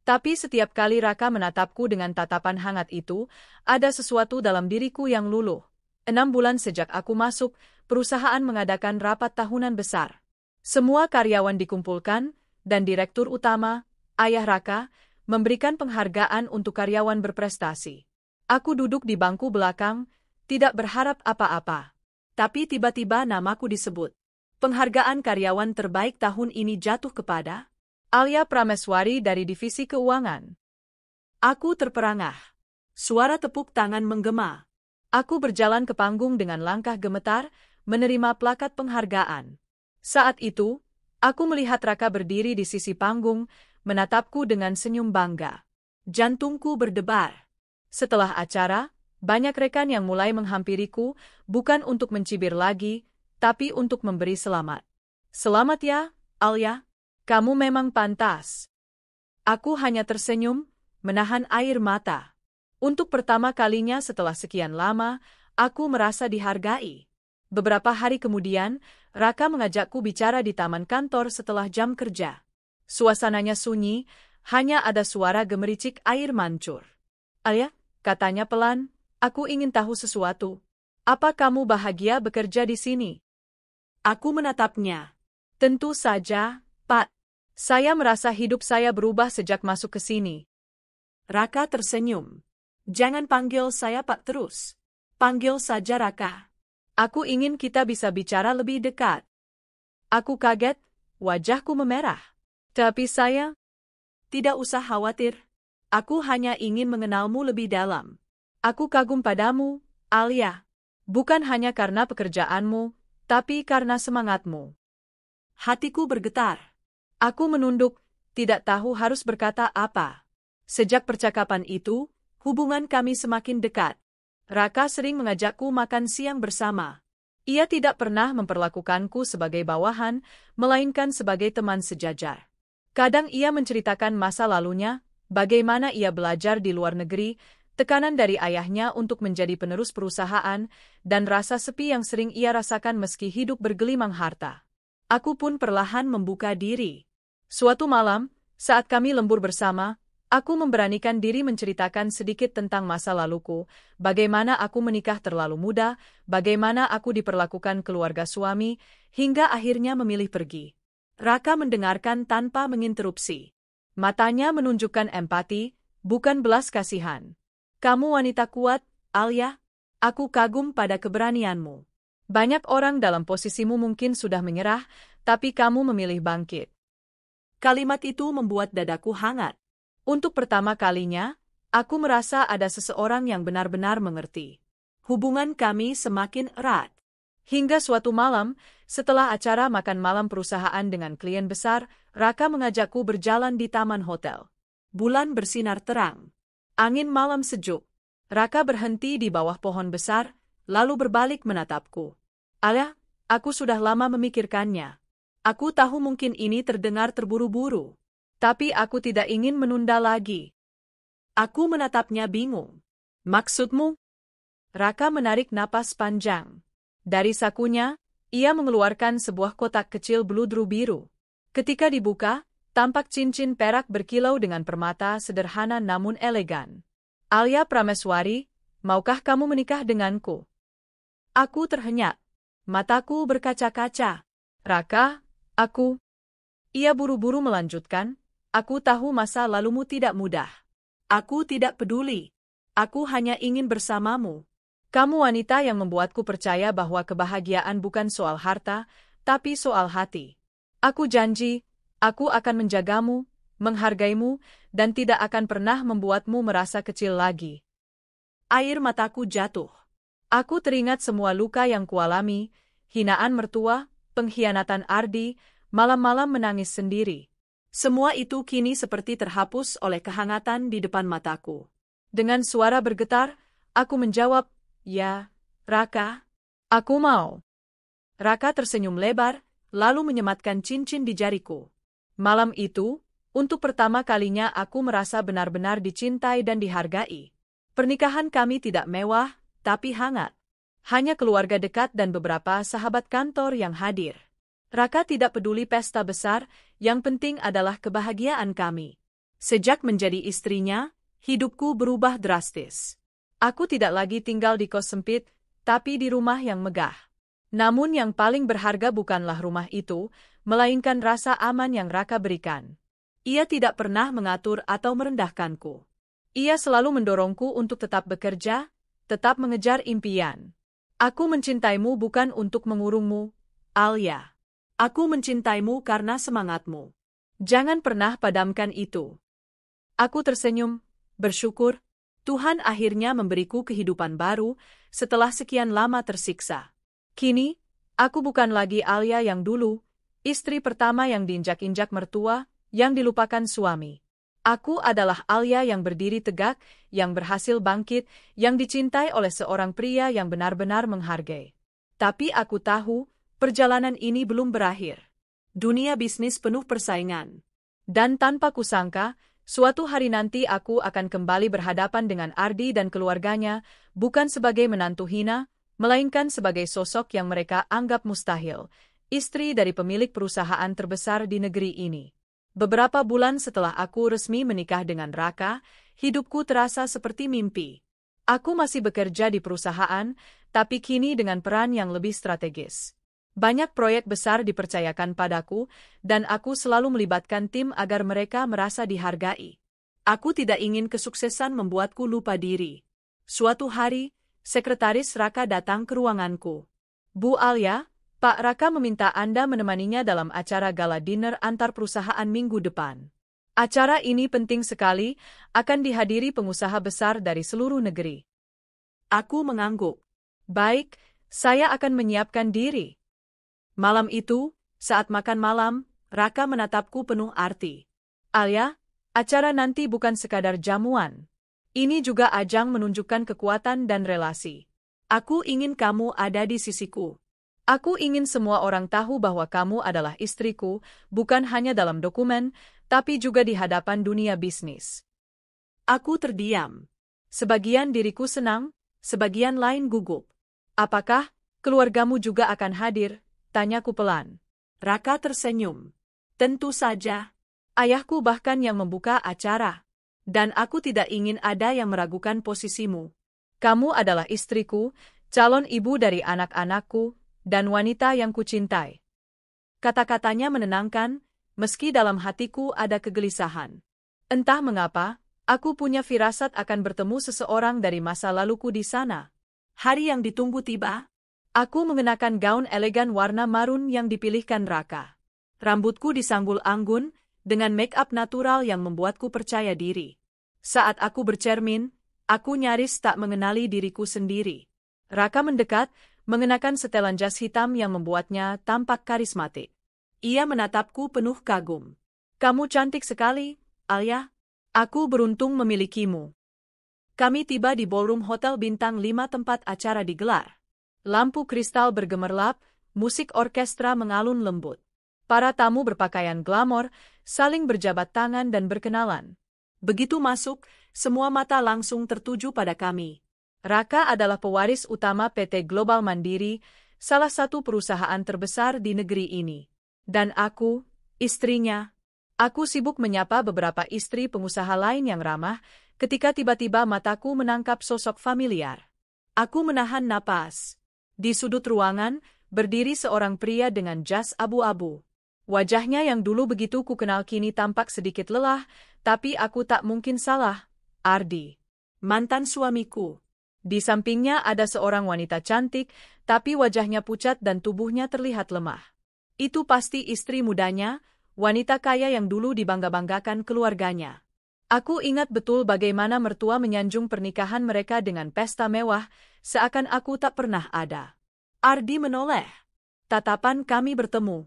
Tapi setiap kali Raka menatapku dengan tatapan hangat itu, ada sesuatu dalam diriku yang luluh. 6 bulan sejak aku masuk, perusahaan mengadakan rapat tahunan besar. Semua karyawan dikumpulkan, dan Direktur Utama, Ayah Raka, memberikan penghargaan untuk karyawan berprestasi. Aku duduk di bangku belakang, tidak berharap apa-apa. Tapi tiba-tiba namaku disebut. Penghargaan karyawan terbaik tahun ini jatuh kepada Alia Prameswari dari Divisi Keuangan. Aku terperangah. Suara tepuk tangan menggema. Aku berjalan ke panggung dengan langkah gemetar, menerima plakat penghargaan. Saat itu, aku melihat Raka berdiri di sisi panggung, menatapku dengan senyum bangga. Jantungku berdebar. Setelah acara, banyak rekan yang mulai menghampiriku, bukan untuk mencibir lagi, tapi untuk memberi selamat. Selamat ya, Alia. Kamu memang pantas. Aku hanya tersenyum, menahan air mata. Untuk pertama kalinya setelah sekian lama, aku merasa dihargai. Beberapa hari kemudian, Raka mengajakku bicara di taman kantor setelah jam kerja. Suasananya sunyi, hanya ada suara gemericik air mancur. Alia, katanya pelan, aku ingin tahu sesuatu. Apa kamu bahagia bekerja di sini? Aku menatapnya. Tentu saja, Pak. Saya merasa hidup saya berubah sejak masuk ke sini. Raka tersenyum. Jangan panggil saya Pak terus. Panggil saja Raka. Aku ingin kita bisa bicara lebih dekat. Aku kaget, wajahku memerah. Tapi saya, tidak usah khawatir. Aku hanya ingin mengenalmu lebih dalam. Aku kagum padamu, Alia. Bukan hanya karena pekerjaanmu, tapi karena semangatmu. Hatiku bergetar. Aku menunduk, tidak tahu harus berkata apa. Sejak percakapan itu, hubungan kami semakin dekat. Raka sering mengajakku makan siang bersama. Ia tidak pernah memperlakukanku sebagai bawahan, melainkan sebagai teman sejajar. Kadang ia menceritakan masa lalunya, bagaimana ia belajar di luar negeri, tekanan dari ayahnya untuk menjadi penerus perusahaan, dan rasa sepi yang sering ia rasakan meski hidup bergelimang harta. Aku pun perlahan membuka diri. Suatu malam, saat kami lembur bersama, aku memberanikan diri menceritakan sedikit tentang masa laluku, bagaimana aku menikah terlalu muda, bagaimana aku diperlakukan keluarga suami, hingga akhirnya memilih pergi. Raka mendengarkan tanpa menginterupsi. Matanya menunjukkan empati, bukan belas kasihan. Kamu wanita kuat, Alia. Aku kagum pada keberanianmu. Banyak orang dalam posisimu mungkin sudah menyerah, tapi kamu memilih bangkit. Kalimat itu membuat dadaku hangat. Untuk pertama kalinya, aku merasa ada seseorang yang benar-benar mengerti. Hubungan kami semakin erat. Hingga suatu malam, setelah acara makan malam perusahaan dengan klien besar, Raka mengajakku berjalan di taman hotel. Bulan bersinar terang. Angin malam sejuk. Raka berhenti di bawah pohon besar, lalu berbalik menatapku. Alia, aku sudah lama memikirkannya. Aku tahu mungkin ini terdengar terburu-buru. Tapi aku tidak ingin menunda lagi. Aku menatapnya bingung. Maksudmu? Raka menarik napas panjang. Dari sakunya, ia mengeluarkan sebuah kotak kecil beludru biru. Ketika dibuka, tampak cincin perak berkilau dengan permata sederhana namun elegan. Alia Prameswari, maukah kamu menikah denganku? Aku terhenyak. Mataku berkaca-kaca. Raka, aku... Ia buru-buru melanjutkan, aku tahu masa lalumu tidak mudah. Aku tidak peduli. Aku hanya ingin bersamamu. Kamu wanita yang membuatku percaya bahwa kebahagiaan bukan soal harta, tapi soal hati. Aku janji, aku akan menjagamu, menghargaimu, dan tidak akan pernah membuatmu merasa kecil lagi. Air mataku jatuh. Aku teringat semua luka yang kualami, hinaan mertua, pengkhianatan Ardi, malam-malam menangis sendiri. Semua itu kini seperti terhapus oleh kehangatan di depan mataku. Dengan suara bergetar, aku menjawab, ya, Raka, aku mau. Raka tersenyum lebar, lalu menyematkan cincin di jariku. Malam itu, untuk pertama kalinya aku merasa benar-benar dicintai dan dihargai. Pernikahan kami tidak mewah, tapi hangat. Hanya keluarga dekat dan beberapa sahabat kantor yang hadir. Raka tidak peduli pesta besar, yang penting adalah kebahagiaan kami. Sejak menjadi istrinya, hidupku berubah drastis. Aku tidak lagi tinggal di kos sempit, tapi di rumah yang megah. Namun yang paling berharga bukanlah rumah itu, melainkan rasa aman yang Raka berikan. Ia tidak pernah mengatur atau merendahkanku. Ia selalu mendorongku untuk tetap bekerja, tetap mengejar impian. Aku mencintaimu bukan untuk mengurungmu, Alia. Aku mencintaimu karena semangatmu. Jangan pernah padamkan itu. Aku tersenyum, bersyukur, Tuhan akhirnya memberiku kehidupan baru setelah sekian lama tersiksa. Kini, aku bukan lagi Alia yang dulu, istri pertama yang diinjak-injak mertua, yang dilupakan suami. Aku adalah Alia yang berdiri tegak, yang berhasil bangkit, yang dicintai oleh seorang pria yang benar-benar menghargai. Tapi aku tahu, perjalanan ini belum berakhir. Dunia bisnis penuh persaingan. Dan tanpa kusangka, suatu hari nanti aku akan kembali berhadapan dengan Ardi dan keluarganya, bukan sebagai menantu hina, melainkan sebagai sosok yang mereka anggap mustahil, istri dari pemilik perusahaan terbesar di negeri ini. Beberapa bulan setelah aku resmi menikah dengan Raka, hidupku terasa seperti mimpi. Aku masih bekerja di perusahaan, tapi kini dengan peran yang lebih strategis. Banyak proyek besar dipercayakan padaku, dan aku selalu melibatkan tim agar mereka merasa dihargai. Aku tidak ingin kesuksesan membuatku lupa diri. Suatu hari, Sekretaris Raka datang ke ruanganku. Bu Alia, Pak Raka meminta Anda menemaninya dalam acara gala dinner antar perusahaan minggu depan. Acara ini penting sekali, akan dihadiri pengusaha besar dari seluruh negeri. Aku mengangguk. Baik, saya akan menyiapkan diri. Malam itu, saat makan malam, Raka menatapku penuh arti. Alia, acara nanti bukan sekadar jamuan. Ini juga ajang menunjukkan kekuatan dan relasi. Aku ingin kamu ada di sisiku. Aku ingin semua orang tahu bahwa kamu adalah istriku, bukan hanya dalam dokumen, tapi juga di hadapan dunia bisnis. Aku terdiam. Sebagian diriku senang, sebagian lain gugup. Apakah keluargamu juga akan hadir? Tanyaku pelan. Raka tersenyum. Tentu saja. Ayahku bahkan yang membuka acara. Dan aku tidak ingin ada yang meragukan posisimu. Kamu adalah istriku, calon ibu dari anak-anakku, dan wanita yang kucintai. Kata-katanya menenangkan, meski dalam hatiku ada kegelisahan. Entah mengapa, aku punya firasat akan bertemu seseorang dari masa laluku di sana. Hari yang ditunggu tiba. Aku mengenakan gaun elegan warna marun yang dipilihkan Raka. Rambutku disanggul anggun, dengan make-up natural yang membuatku percaya diri. Saat aku bercermin, aku nyaris tak mengenali diriku sendiri. Raka mendekat, mengenakan setelan jas hitam yang membuatnya tampak karismatik. Ia menatapku penuh kagum. Kamu cantik sekali, Alia. Aku beruntung memilikimu. Kami tiba di ballroom Hotel Bintang 5 tempat acara digelar. Lampu kristal bergemerlap, musik orkestra mengalun lembut. Para tamu berpakaian glamor, saling berjabat tangan dan berkenalan. Begitu masuk, semua mata langsung tertuju pada kami. Raka adalah pewaris utama PT Global Mandiri, salah satu perusahaan terbesar di negeri ini. Dan aku, istrinya. Aku sibuk menyapa beberapa istri pengusaha lain yang ramah, ketika tiba-tiba mataku menangkap sosok familiar. Aku menahan napas. Di sudut ruangan, berdiri seorang pria dengan jas abu-abu. Wajahnya yang dulu begitu kukenal kini tampak sedikit lelah, tapi aku tak mungkin salah. Ardi. Mantan suamiku. Di sampingnya ada seorang wanita cantik, tapi wajahnya pucat dan tubuhnya terlihat lemah. Itu pasti istri mudanya, wanita kaya yang dulu dibangga-banggakan keluarganya. Aku ingat betul bagaimana mertua menyanjung pernikahan mereka dengan pesta mewah, seakan aku tak pernah ada. Ardi menoleh. Tatapan kami bertemu.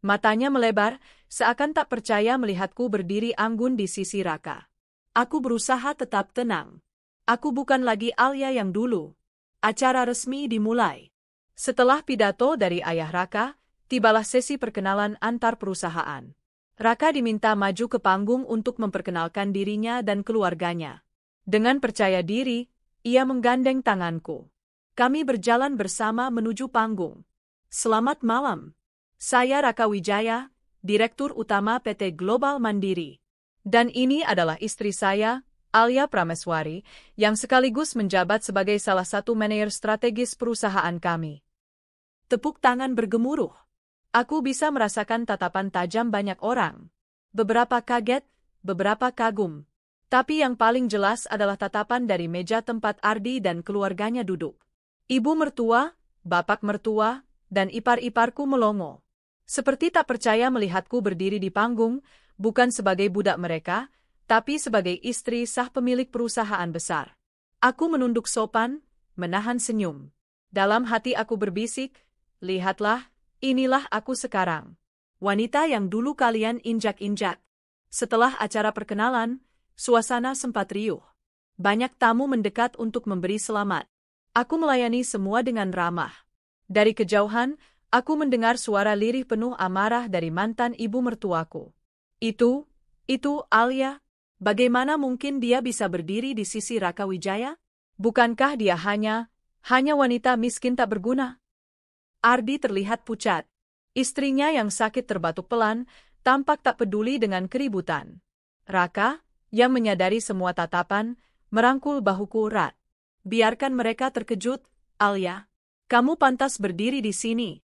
Matanya melebar, seakan tak percaya melihatku berdiri anggun di sisi Raka. Aku berusaha tetap tenang. Aku bukan lagi Alia yang dulu. Acara resmi dimulai. Setelah pidato dari ayah Raka, tibalah sesi perkenalan antar perusahaan. Raka diminta maju ke panggung untuk memperkenalkan dirinya dan keluarganya. Dengan percaya diri, ia menggandeng tanganku. Kami berjalan bersama menuju panggung. Selamat malam. Saya Raka Wijaya, Direktur Utama PT Global Mandiri. Dan ini adalah istri saya, Alia Prameswari, yang sekaligus menjabat sebagai salah satu manajer strategis perusahaan kami. Tepuk tangan bergemuruh. Aku bisa merasakan tatapan tajam banyak orang. Beberapa kaget, beberapa kagum. Tapi yang paling jelas adalah tatapan dari meja tempat Ardi dan keluarganya duduk. Ibu mertua, bapak mertua, dan ipar-iparku melongo. Seperti tak percaya melihatku berdiri di panggung, bukan sebagai budak mereka, tapi sebagai istri sah pemilik perusahaan besar. Aku menunduk sopan, menahan senyum. Dalam hati aku berbisik, lihatlah, inilah aku sekarang. Wanita yang dulu kalian injak-injak. Setelah acara perkenalan, suasana sempat riuh. Banyak tamu mendekat untuk memberi selamat. Aku melayani semua dengan ramah. Dari kejauhan, aku mendengar suara lirih penuh amarah dari mantan ibu mertuaku. Itu Alia. Bagaimana mungkin dia bisa berdiri di sisi Raka Wijaya? Bukankah dia hanya wanita miskin tak berguna? Ardi terlihat pucat. Istrinya yang sakit terbatuk pelan, tampak tak peduli dengan keributan. Raka, yang menyadari semua tatapan, merangkul bahuku erat. Biarkan mereka terkejut, Alia. Kamu pantas berdiri di sini.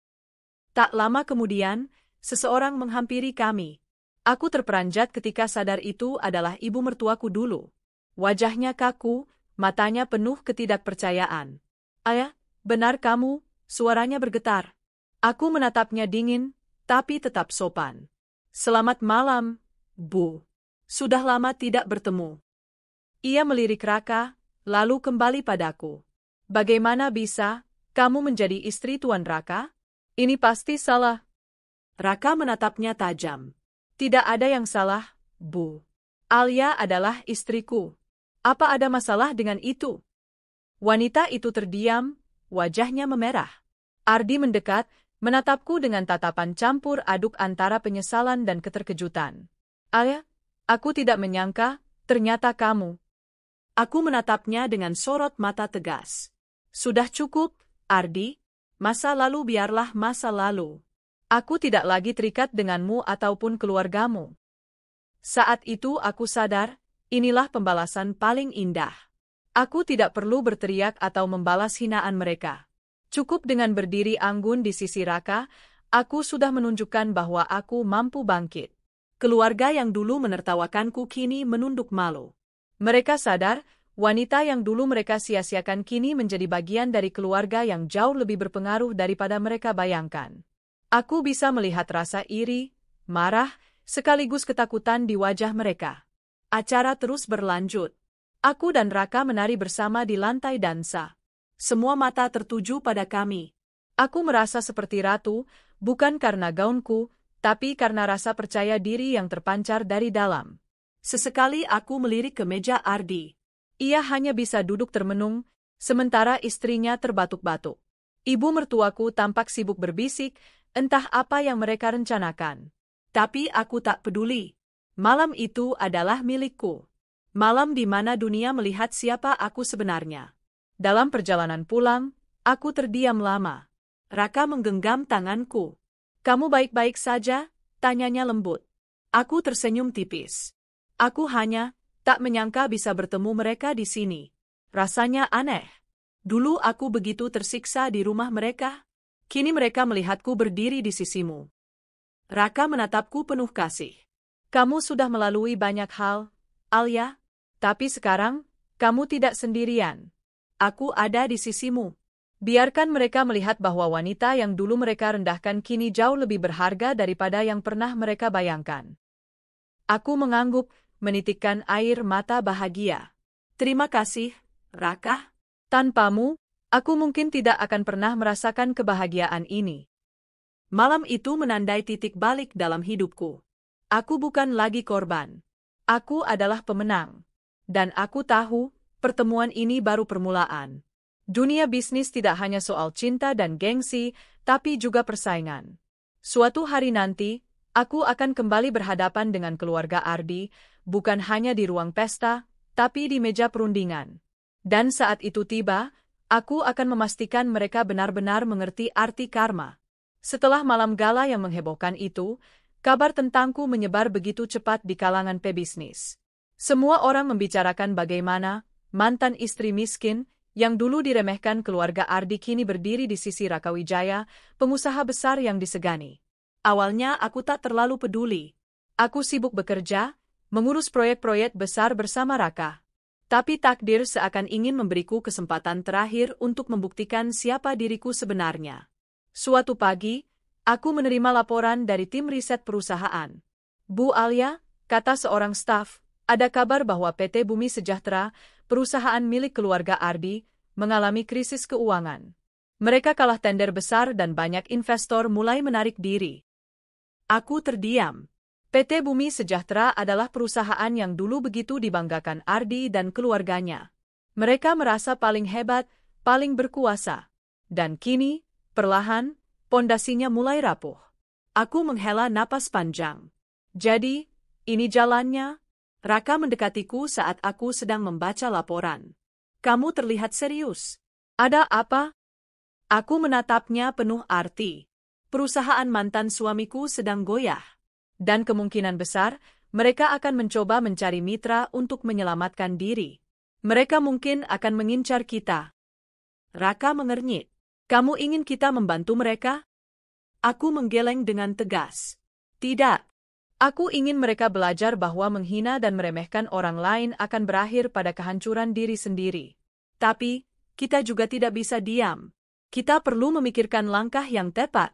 Tak lama kemudian, seseorang menghampiri kami. Aku terperanjat ketika sadar itu adalah ibu mertuaku dulu. Wajahnya kaku, matanya penuh ketidakpercayaan. Ayah, benar kamu, suaranya bergetar. Aku menatapnya dingin, tapi tetap sopan. Selamat malam, Bu. Sudah lama tidak bertemu. Ia melirik Raka, lalu kembali padaku. Bagaimana bisa kamu menjadi istri Tuan Raka? Ini pasti salah. Raka menatapnya tajam. Tidak ada yang salah, Bu. Alia adalah istriku. Apa ada masalah dengan itu? Wanita itu terdiam, wajahnya memerah. Ardi mendekat, menatapku dengan tatapan campur aduk antara penyesalan dan keterkejutan. Alia, aku tidak menyangka, ternyata kamu. Aku menatapnya dengan sorot mata tegas. Sudah cukup, Ardi. Masa lalu biarlah masa lalu. Aku tidak lagi terikat denganmu ataupun keluargamu. Saat itu aku sadar, inilah pembalasan paling indah. Aku tidak perlu berteriak atau membalas hinaan mereka. Cukup dengan berdiri anggun di sisi Raka, aku sudah menunjukkan bahwa aku mampu bangkit. Keluarga yang dulu menertawakanku kini menunduk malu. Mereka sadar, wanita yang dulu mereka sia-siakan kini menjadi bagian dari keluarga yang jauh lebih berpengaruh daripada mereka bayangkan. Aku bisa melihat rasa iri, marah, sekaligus ketakutan di wajah mereka. Acara terus berlanjut. Aku dan Raka menari bersama di lantai dansa. Semua mata tertuju pada kami. Aku merasa seperti ratu, bukan karena gaunku, tapi karena rasa percaya diri yang terpancar dari dalam. Sesekali aku melirik ke meja Ardi. Ia hanya bisa duduk termenung, sementara istrinya terbatuk-batuk. Ibu mertuaku tampak sibuk berbisik, entah apa yang mereka rencanakan. Tapi aku tak peduli. Malam itu adalah milikku. Malam di mana dunia melihat siapa aku sebenarnya. Dalam perjalanan pulang, aku terdiam lama. Raka menggenggam tanganku. Kamu baik-baik saja? Tanyanya lembut. Aku tersenyum tipis. Aku hanya tak menyangka bisa bertemu mereka di sini. Rasanya aneh. Dulu aku begitu tersiksa di rumah mereka. Kini mereka melihatku berdiri di sisimu. Raka menatapku penuh kasih. Kamu sudah melalui banyak hal, Alia, tapi sekarang, kamu tidak sendirian. Aku ada di sisimu. Biarkan mereka melihat bahwa wanita yang dulu mereka rendahkan kini jauh lebih berharga daripada yang pernah mereka bayangkan. Aku mengangguk, menitikkan air mata bahagia. Terima kasih, Raka. Tanpamu, aku mungkin tidak akan pernah merasakan kebahagiaan ini. Malam itu menandai titik balik dalam hidupku. Aku bukan lagi korban. Aku adalah pemenang. Dan aku tahu, pertemuan ini baru permulaan. Dunia bisnis tidak hanya soal cinta dan gengsi, tapi juga persaingan. Suatu hari nanti, aku akan kembali berhadapan dengan keluarga Ardi, bukan hanya di ruang pesta, tapi di meja perundingan. Dan saat itu tiba, aku akan memastikan mereka benar-benar mengerti arti karma. Setelah malam gala yang menghebohkan itu, kabar tentangku menyebar begitu cepat di kalangan pebisnis. Semua orang membicarakan bagaimana mantan istri miskin, yang dulu diremehkan keluarga Ardi kini berdiri di sisi Raka Wijaya, pengusaha besar yang disegani. Awalnya aku tak terlalu peduli. Aku sibuk bekerja, mengurus proyek-proyek besar bersama Raka. Tapi takdir seakan ingin memberiku kesempatan terakhir untuk membuktikan siapa diriku sebenarnya. Suatu pagi, aku menerima laporan dari tim riset perusahaan. Bu Alia, kata seorang staf, ada kabar bahwa PT Bumi Sejahtera, perusahaan milik keluarga Ardi, mengalami krisis keuangan. Mereka kalah tender besar dan banyak investor mulai menarik diri. Aku terdiam. PT Bumi Sejahtera adalah perusahaan yang dulu begitu dibanggakan Ardi dan keluarganya. Mereka merasa paling hebat, paling berkuasa. Dan kini, perlahan, pondasinya mulai rapuh. Aku menghela napas panjang. Jadi, ini jalannya? Raka mendekatiku saat aku sedang membaca laporan. Kamu terlihat serius. Ada apa? Aku menatapnya penuh arti. Perusahaan mantan suamiku sedang goyah. Dan kemungkinan besar, mereka akan mencoba mencari mitra untuk menyelamatkan diri. Mereka mungkin akan mengincar kita. Raka mengernyit. Kamu ingin kita membantu mereka? Aku menggeleng dengan tegas. Tidak. Aku ingin mereka belajar bahwa menghina dan meremehkan orang lain akan berakhir pada kehancuran diri sendiri. Tapi, kita juga tidak bisa diam. Kita perlu memikirkan langkah yang tepat.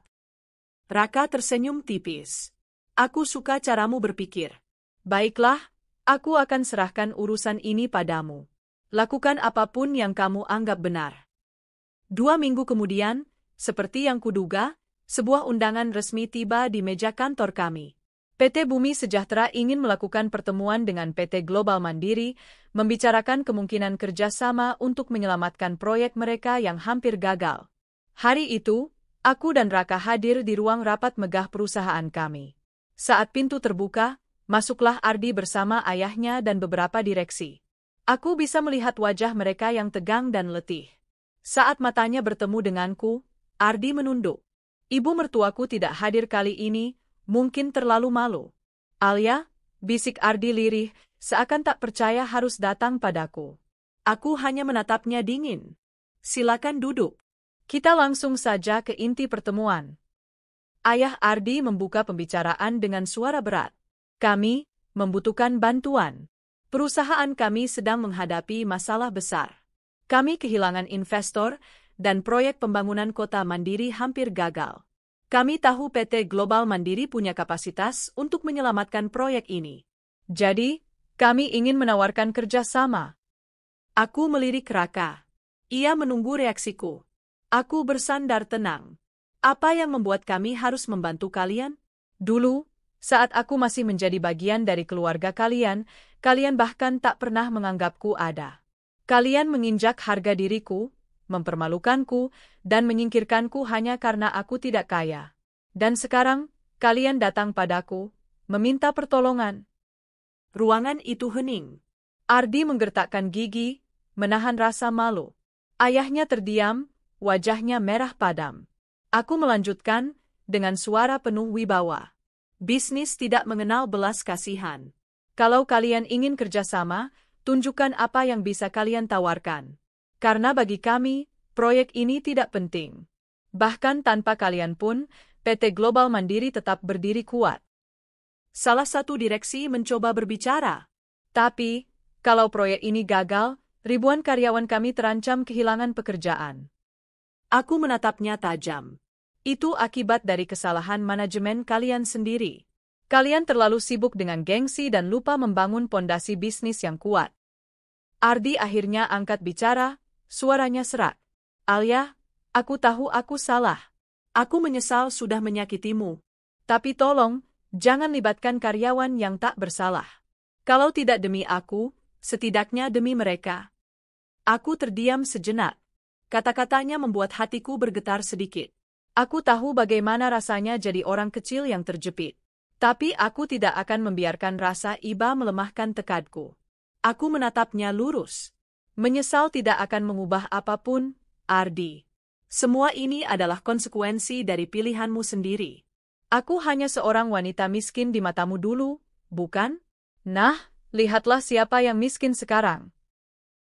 Raka tersenyum tipis. Aku suka caramu berpikir. Baiklah, aku akan serahkan urusan ini padamu. Lakukan apapun yang kamu anggap benar. 2 minggu kemudian, seperti yang kuduga, sebuah undangan resmi tiba di meja kantor kami. PT Bumi Sejahtera ingin melakukan pertemuan dengan PT Global Mandiri, membicarakan kemungkinan kerjasama untuk menyelamatkan proyek mereka yang hampir gagal. Hari itu, aku dan Raka hadir di ruang rapat megah perusahaan kami. Saat pintu terbuka, masuklah Ardi bersama ayahnya dan beberapa direksi. Aku bisa melihat wajah mereka yang tegang dan letih. Saat matanya bertemu denganku, Ardi menunduk. Ibu mertuaku tidak hadir kali ini, mungkin terlalu malu. Alia, bisik Ardi lirih, seakan tak percaya harus datang padaku. Aku hanya menatapnya dingin. Silakan duduk. Kita langsung saja ke inti pertemuan. Ayah Ardi membuka pembicaraan dengan suara berat. Kami membutuhkan bantuan. Perusahaan kami sedang menghadapi masalah besar. Kami kehilangan investor, dan proyek pembangunan kota Mandiri hampir gagal. Kami tahu PT Global Mandiri punya kapasitas untuk menyelamatkan proyek ini. Jadi, kami ingin menawarkan kerjasama. Aku melirik Raka. Ia menunggu reaksiku. Aku bersandar tenang. Apa yang membuat kami harus membantu kalian? Dulu, saat aku masih menjadi bagian dari keluarga kalian, kalian bahkan tak pernah menganggapku ada. Kalian menginjak harga diriku, mempermalukanku, dan menyingkirkanku hanya karena aku tidak kaya. Dan sekarang, kalian datang padaku, meminta pertolongan. Ruangan itu hening. Ardi menggertakkan gigi, menahan rasa malu. Ayahnya terdiam, wajahnya merah padam. Aku melanjutkan, dengan suara penuh wibawa. Bisnis tidak mengenal belas kasihan. Kalau kalian ingin kerjasama, tunjukkan apa yang bisa kalian tawarkan. Karena bagi kami, proyek ini tidak penting. Bahkan tanpa kalian pun, PT Global Mandiri tetap berdiri kuat. Salah satu direksi mencoba berbicara. Tapi, kalau proyek ini gagal, ribuan karyawan kami terancam kehilangan pekerjaan. Aku menatapnya tajam. Itu akibat dari kesalahan manajemen kalian sendiri. Kalian terlalu sibuk dengan gengsi dan lupa membangun pondasi bisnis yang kuat. Ardi akhirnya angkat bicara, suaranya serak. Alia, aku tahu aku salah. Aku menyesal sudah menyakitimu. Tapi tolong, jangan libatkan karyawan yang tak bersalah. Kalau tidak demi aku, setidaknya demi mereka. Aku terdiam sejenak. Kata-katanya membuat hatiku bergetar sedikit. Aku tahu bagaimana rasanya jadi orang kecil yang terjepit. Tapi aku tidak akan membiarkan rasa iba melemahkan tekadku. Aku menatapnya lurus. Menyesal tidak akan mengubah apapun, Ardi. Semua ini adalah konsekuensi dari pilihanmu sendiri. Aku hanya seorang wanita miskin di matamu dulu, bukan? Nah, lihatlah siapa yang miskin sekarang.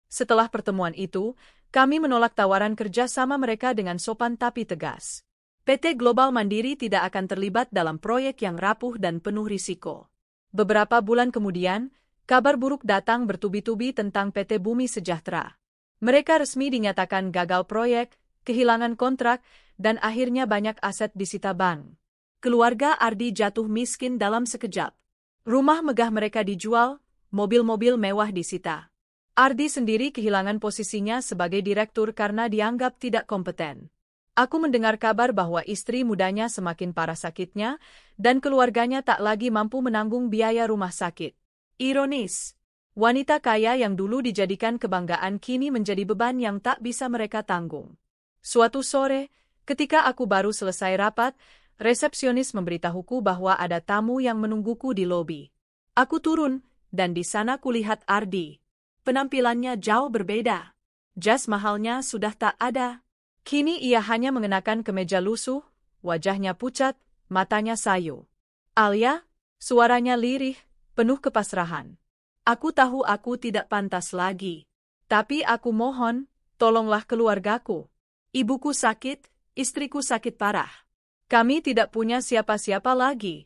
Setelah pertemuan itu, kami menolak tawaran kerja sama mereka dengan sopan tapi tegas. PT Global Mandiri tidak akan terlibat dalam proyek yang rapuh dan penuh risiko. Beberapa bulan kemudian, kabar buruk datang bertubi-tubi tentang PT Bumi Sejahtera. Mereka resmi dinyatakan gagal proyek, kehilangan kontrak, dan akhirnya banyak aset disita bank. Keluarga Ardi jatuh miskin dalam sekejap. Rumah megah mereka dijual, mobil-mobil mewah disita. Ardi sendiri kehilangan posisinya sebagai direktur karena dianggap tidak kompeten. Aku mendengar kabar bahwa istri mudanya semakin parah sakitnya, dan keluarganya tak lagi mampu menanggung biaya rumah sakit. Ironis, wanita kaya yang dulu dijadikan kebanggaan kini menjadi beban yang tak bisa mereka tanggung. Suatu sore, ketika aku baru selesai rapat, resepsionis memberitahuku bahwa ada tamu yang menungguku di lobi. Aku turun, dan di sana kulihat Ardi. Penampilannya jauh berbeda. Jas mahalnya sudah tak ada. Kini ia hanya mengenakan kemeja lusuh, wajahnya pucat, matanya sayu. Alia, suaranya lirih, penuh kepasrahan. Aku tahu aku tidak pantas lagi. Tapi aku mohon, tolonglah keluargaku. Ibuku sakit, istriku sakit parah. Kami tidak punya siapa-siapa lagi.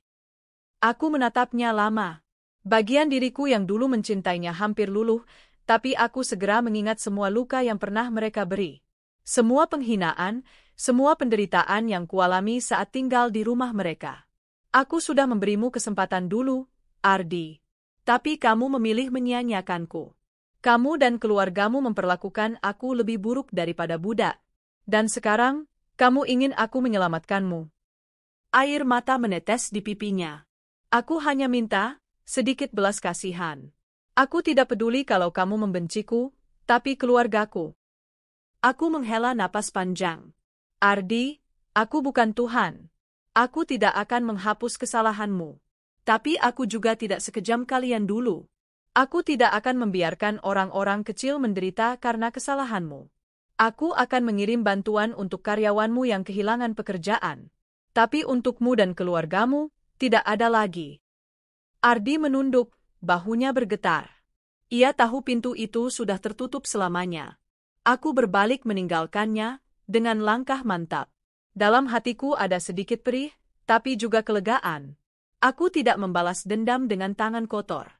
Aku menatapnya lama. Bagian diriku yang dulu mencintainya hampir luluh, tapi aku segera mengingat semua luka yang pernah mereka beri. Semua penghinaan, semua penderitaan yang kualami saat tinggal di rumah mereka. Aku sudah memberimu kesempatan dulu, Ardi. Tapi kamu memilih menyia-nyiakanku. Kamu dan keluargamu memperlakukan aku lebih buruk daripada budak. Dan sekarang, kamu ingin aku menyelamatkanmu. Air mata menetes di pipinya. Aku hanya minta sedikit belas kasihan. Aku tidak peduli kalau kamu membenciku, tapi keluargaku. Aku menghela napas panjang. Ardi, aku bukan Tuhan. Aku tidak akan menghapus kesalahanmu. Tapi aku juga tidak sekejam kalian dulu. Aku tidak akan membiarkan orang-orang kecil menderita karena kesalahanmu. Aku akan mengirim bantuan untuk karyawanmu yang kehilangan pekerjaan. Tapi untukmu dan keluargamu, tidak ada lagi. Ardi menunduk, bahunya bergetar. Ia tahu pintu itu sudah tertutup selamanya. Aku berbalik meninggalkannya, dengan langkah mantap. Dalam hatiku ada sedikit perih, tapi juga kelegaan. Aku tidak membalas dendam dengan tangan kotor.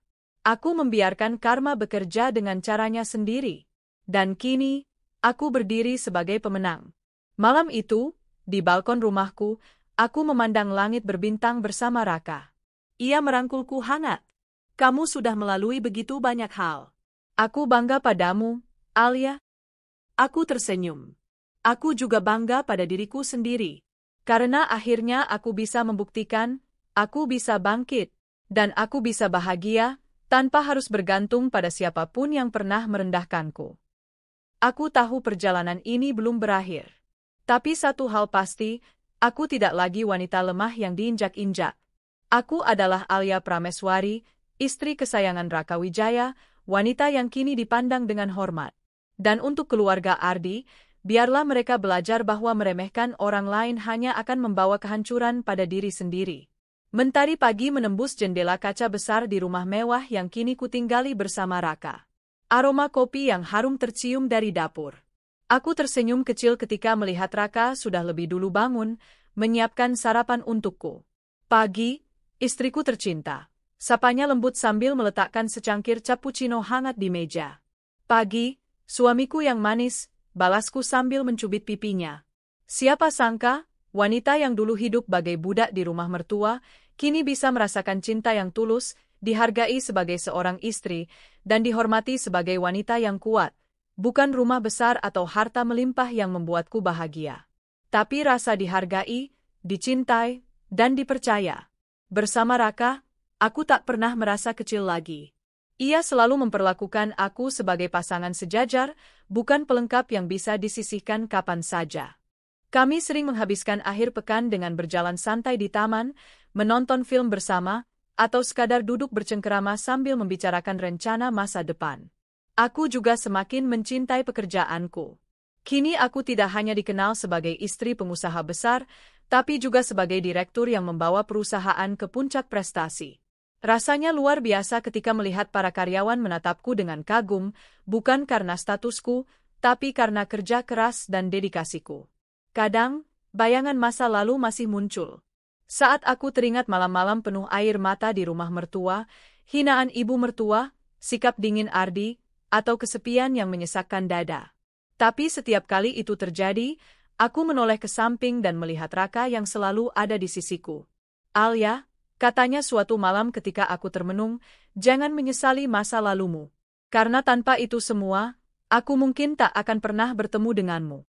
Aku membiarkan karma bekerja dengan caranya sendiri. Dan kini, aku berdiri sebagai pemenang. Malam itu, di balkon rumahku, aku memandang langit berbintang bersama Raka. Ia merangkulku hangat. Kamu sudah melalui begitu banyak hal. Aku bangga padamu, Alia. Aku tersenyum. Aku juga bangga pada diriku sendiri. Karena akhirnya aku bisa membuktikan, aku bisa bangkit, dan aku bisa bahagia, tanpa harus bergantung pada siapapun yang pernah merendahkanku. Aku tahu perjalanan ini belum berakhir. Tapi satu hal pasti, aku tidak lagi wanita lemah yang diinjak-injak. Aku adalah Alia Prameswari, istri kesayangan Raka Wijaya, wanita yang kini dipandang dengan hormat. Dan untuk keluarga Ardi, biarlah mereka belajar bahwa meremehkan orang lain hanya akan membawa kehancuran pada diri sendiri. Mentari pagi menembus jendela kaca besar di rumah mewah yang kini kutinggali bersama Raka. Aroma kopi yang harum tercium dari dapur. Aku tersenyum kecil ketika melihat Raka sudah lebih dulu bangun, menyiapkan sarapan untukku. Pagi, istriku tercinta. Sapanya lembut sambil meletakkan secangkir cappuccino hangat di meja. Pagi, suamiku yang manis, balasku sambil mencubit pipinya. Siapa sangka, wanita yang dulu hidup bagai budak di rumah mertua, kini bisa merasakan cinta yang tulus, dihargai sebagai seorang istri, dan dihormati sebagai wanita yang kuat. Bukan rumah besar atau harta melimpah yang membuatku bahagia. Tapi rasa dihargai, dicintai, dan dipercaya. Bersama Raka, aku tak pernah merasa kecil lagi. Ia selalu memperlakukan aku sebagai pasangan sejajar, bukan pelengkap yang bisa disisihkan kapan saja. Kami sering menghabiskan akhir pekan dengan berjalan santai di taman, menonton film bersama, atau sekadar duduk bercengkerama sambil membicarakan rencana masa depan. Aku juga semakin mencintai pekerjaanku. Kini aku tidak hanya dikenal sebagai istri pengusaha besar, tapi juga sebagai direktur yang membawa perusahaan ke puncak prestasi. Rasanya luar biasa ketika melihat para karyawan menatapku dengan kagum, bukan karena statusku, tapi karena kerja keras dan dedikasiku. Kadang, bayangan masa lalu masih muncul. Saat aku teringat malam-malam penuh air mata di rumah mertua, hinaan ibu mertua, sikap dingin Ardi, atau kesepian yang menyesakkan dada. Tapi setiap kali itu terjadi, aku menoleh ke samping dan melihat Raka yang selalu ada di sisiku. Alia, katanya suatu malam ketika aku termenung, jangan menyesali masa lalumu. Karena tanpa itu semua, aku mungkin tak akan pernah bertemu denganmu.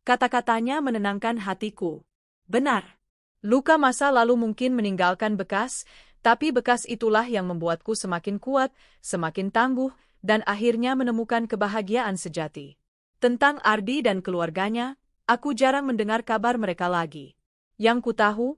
Kata-katanya menenangkan hatiku. Benar. Luka masa lalu mungkin meninggalkan bekas, tapi bekas itulah yang membuatku semakin kuat, semakin tangguh, dan akhirnya menemukan kebahagiaan sejati. Tentang Ardi dan keluarganya, aku jarang mendengar kabar mereka lagi. Yang ku tahu,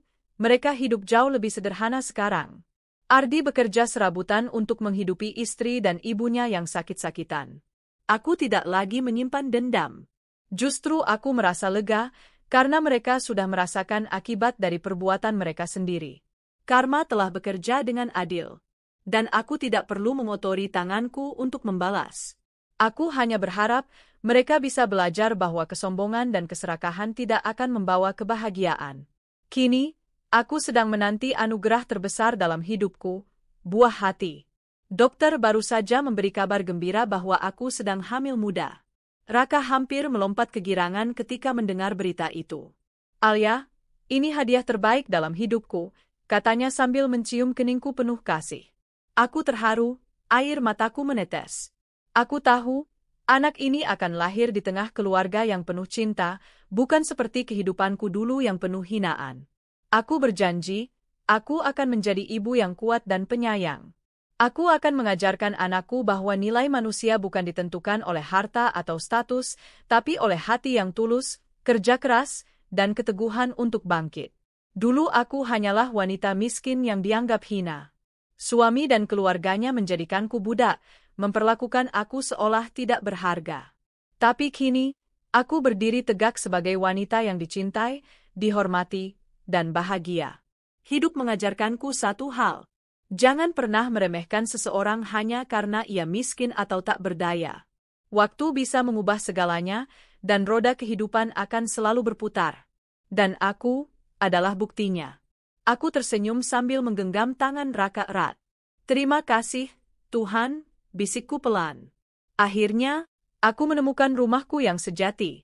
mereka hidup jauh lebih sederhana sekarang. Ardi bekerja serabutan untuk menghidupi istri dan ibunya yang sakit-sakitan. Aku tidak lagi menyimpan dendam. Justru aku merasa lega, karena mereka sudah merasakan akibat dari perbuatan mereka sendiri. Karma telah bekerja dengan adil. Dan aku tidak perlu mengotori tanganku untuk membalas. Aku hanya berharap mereka bisa belajar bahwa kesombongan dan keserakahan tidak akan membawa kebahagiaan. Kini, aku sedang menanti anugerah terbesar dalam hidupku, buah hati. Dokter baru saja memberi kabar gembira bahwa aku sedang hamil muda. Raka hampir melompat kegirangan ketika mendengar berita itu. Alia, ini hadiah terbaik dalam hidupku, katanya sambil mencium keningku penuh kasih. Aku terharu, air mataku menetes. Aku tahu, anak ini akan lahir di tengah keluarga yang penuh cinta, bukan seperti kehidupanku dulu yang penuh hinaan. Aku berjanji, aku akan menjadi ibu yang kuat dan penyayang. Aku akan mengajarkan anakku bahwa nilai manusia bukan ditentukan oleh harta atau status, tapi oleh hati yang tulus, kerja keras, dan keteguhan untuk bangkit. Dulu aku hanyalah wanita miskin yang dianggap hina. Suami dan keluarganya menjadikanku budak, memperlakukan aku seolah tidak berharga. Tapi kini, aku berdiri tegak sebagai wanita yang dicintai, dihormati, dan bahagia. Hidup mengajarkanku satu hal. Jangan pernah meremehkan seseorang hanya karena ia miskin atau tak berdaya. Waktu bisa mengubah segalanya, dan roda kehidupan akan selalu berputar. Dan aku adalah buktinya. Aku tersenyum sambil menggenggam tangan Raka erat. Terima kasih, Tuhan, bisikku pelan. Akhirnya, aku menemukan rumahku yang sejati.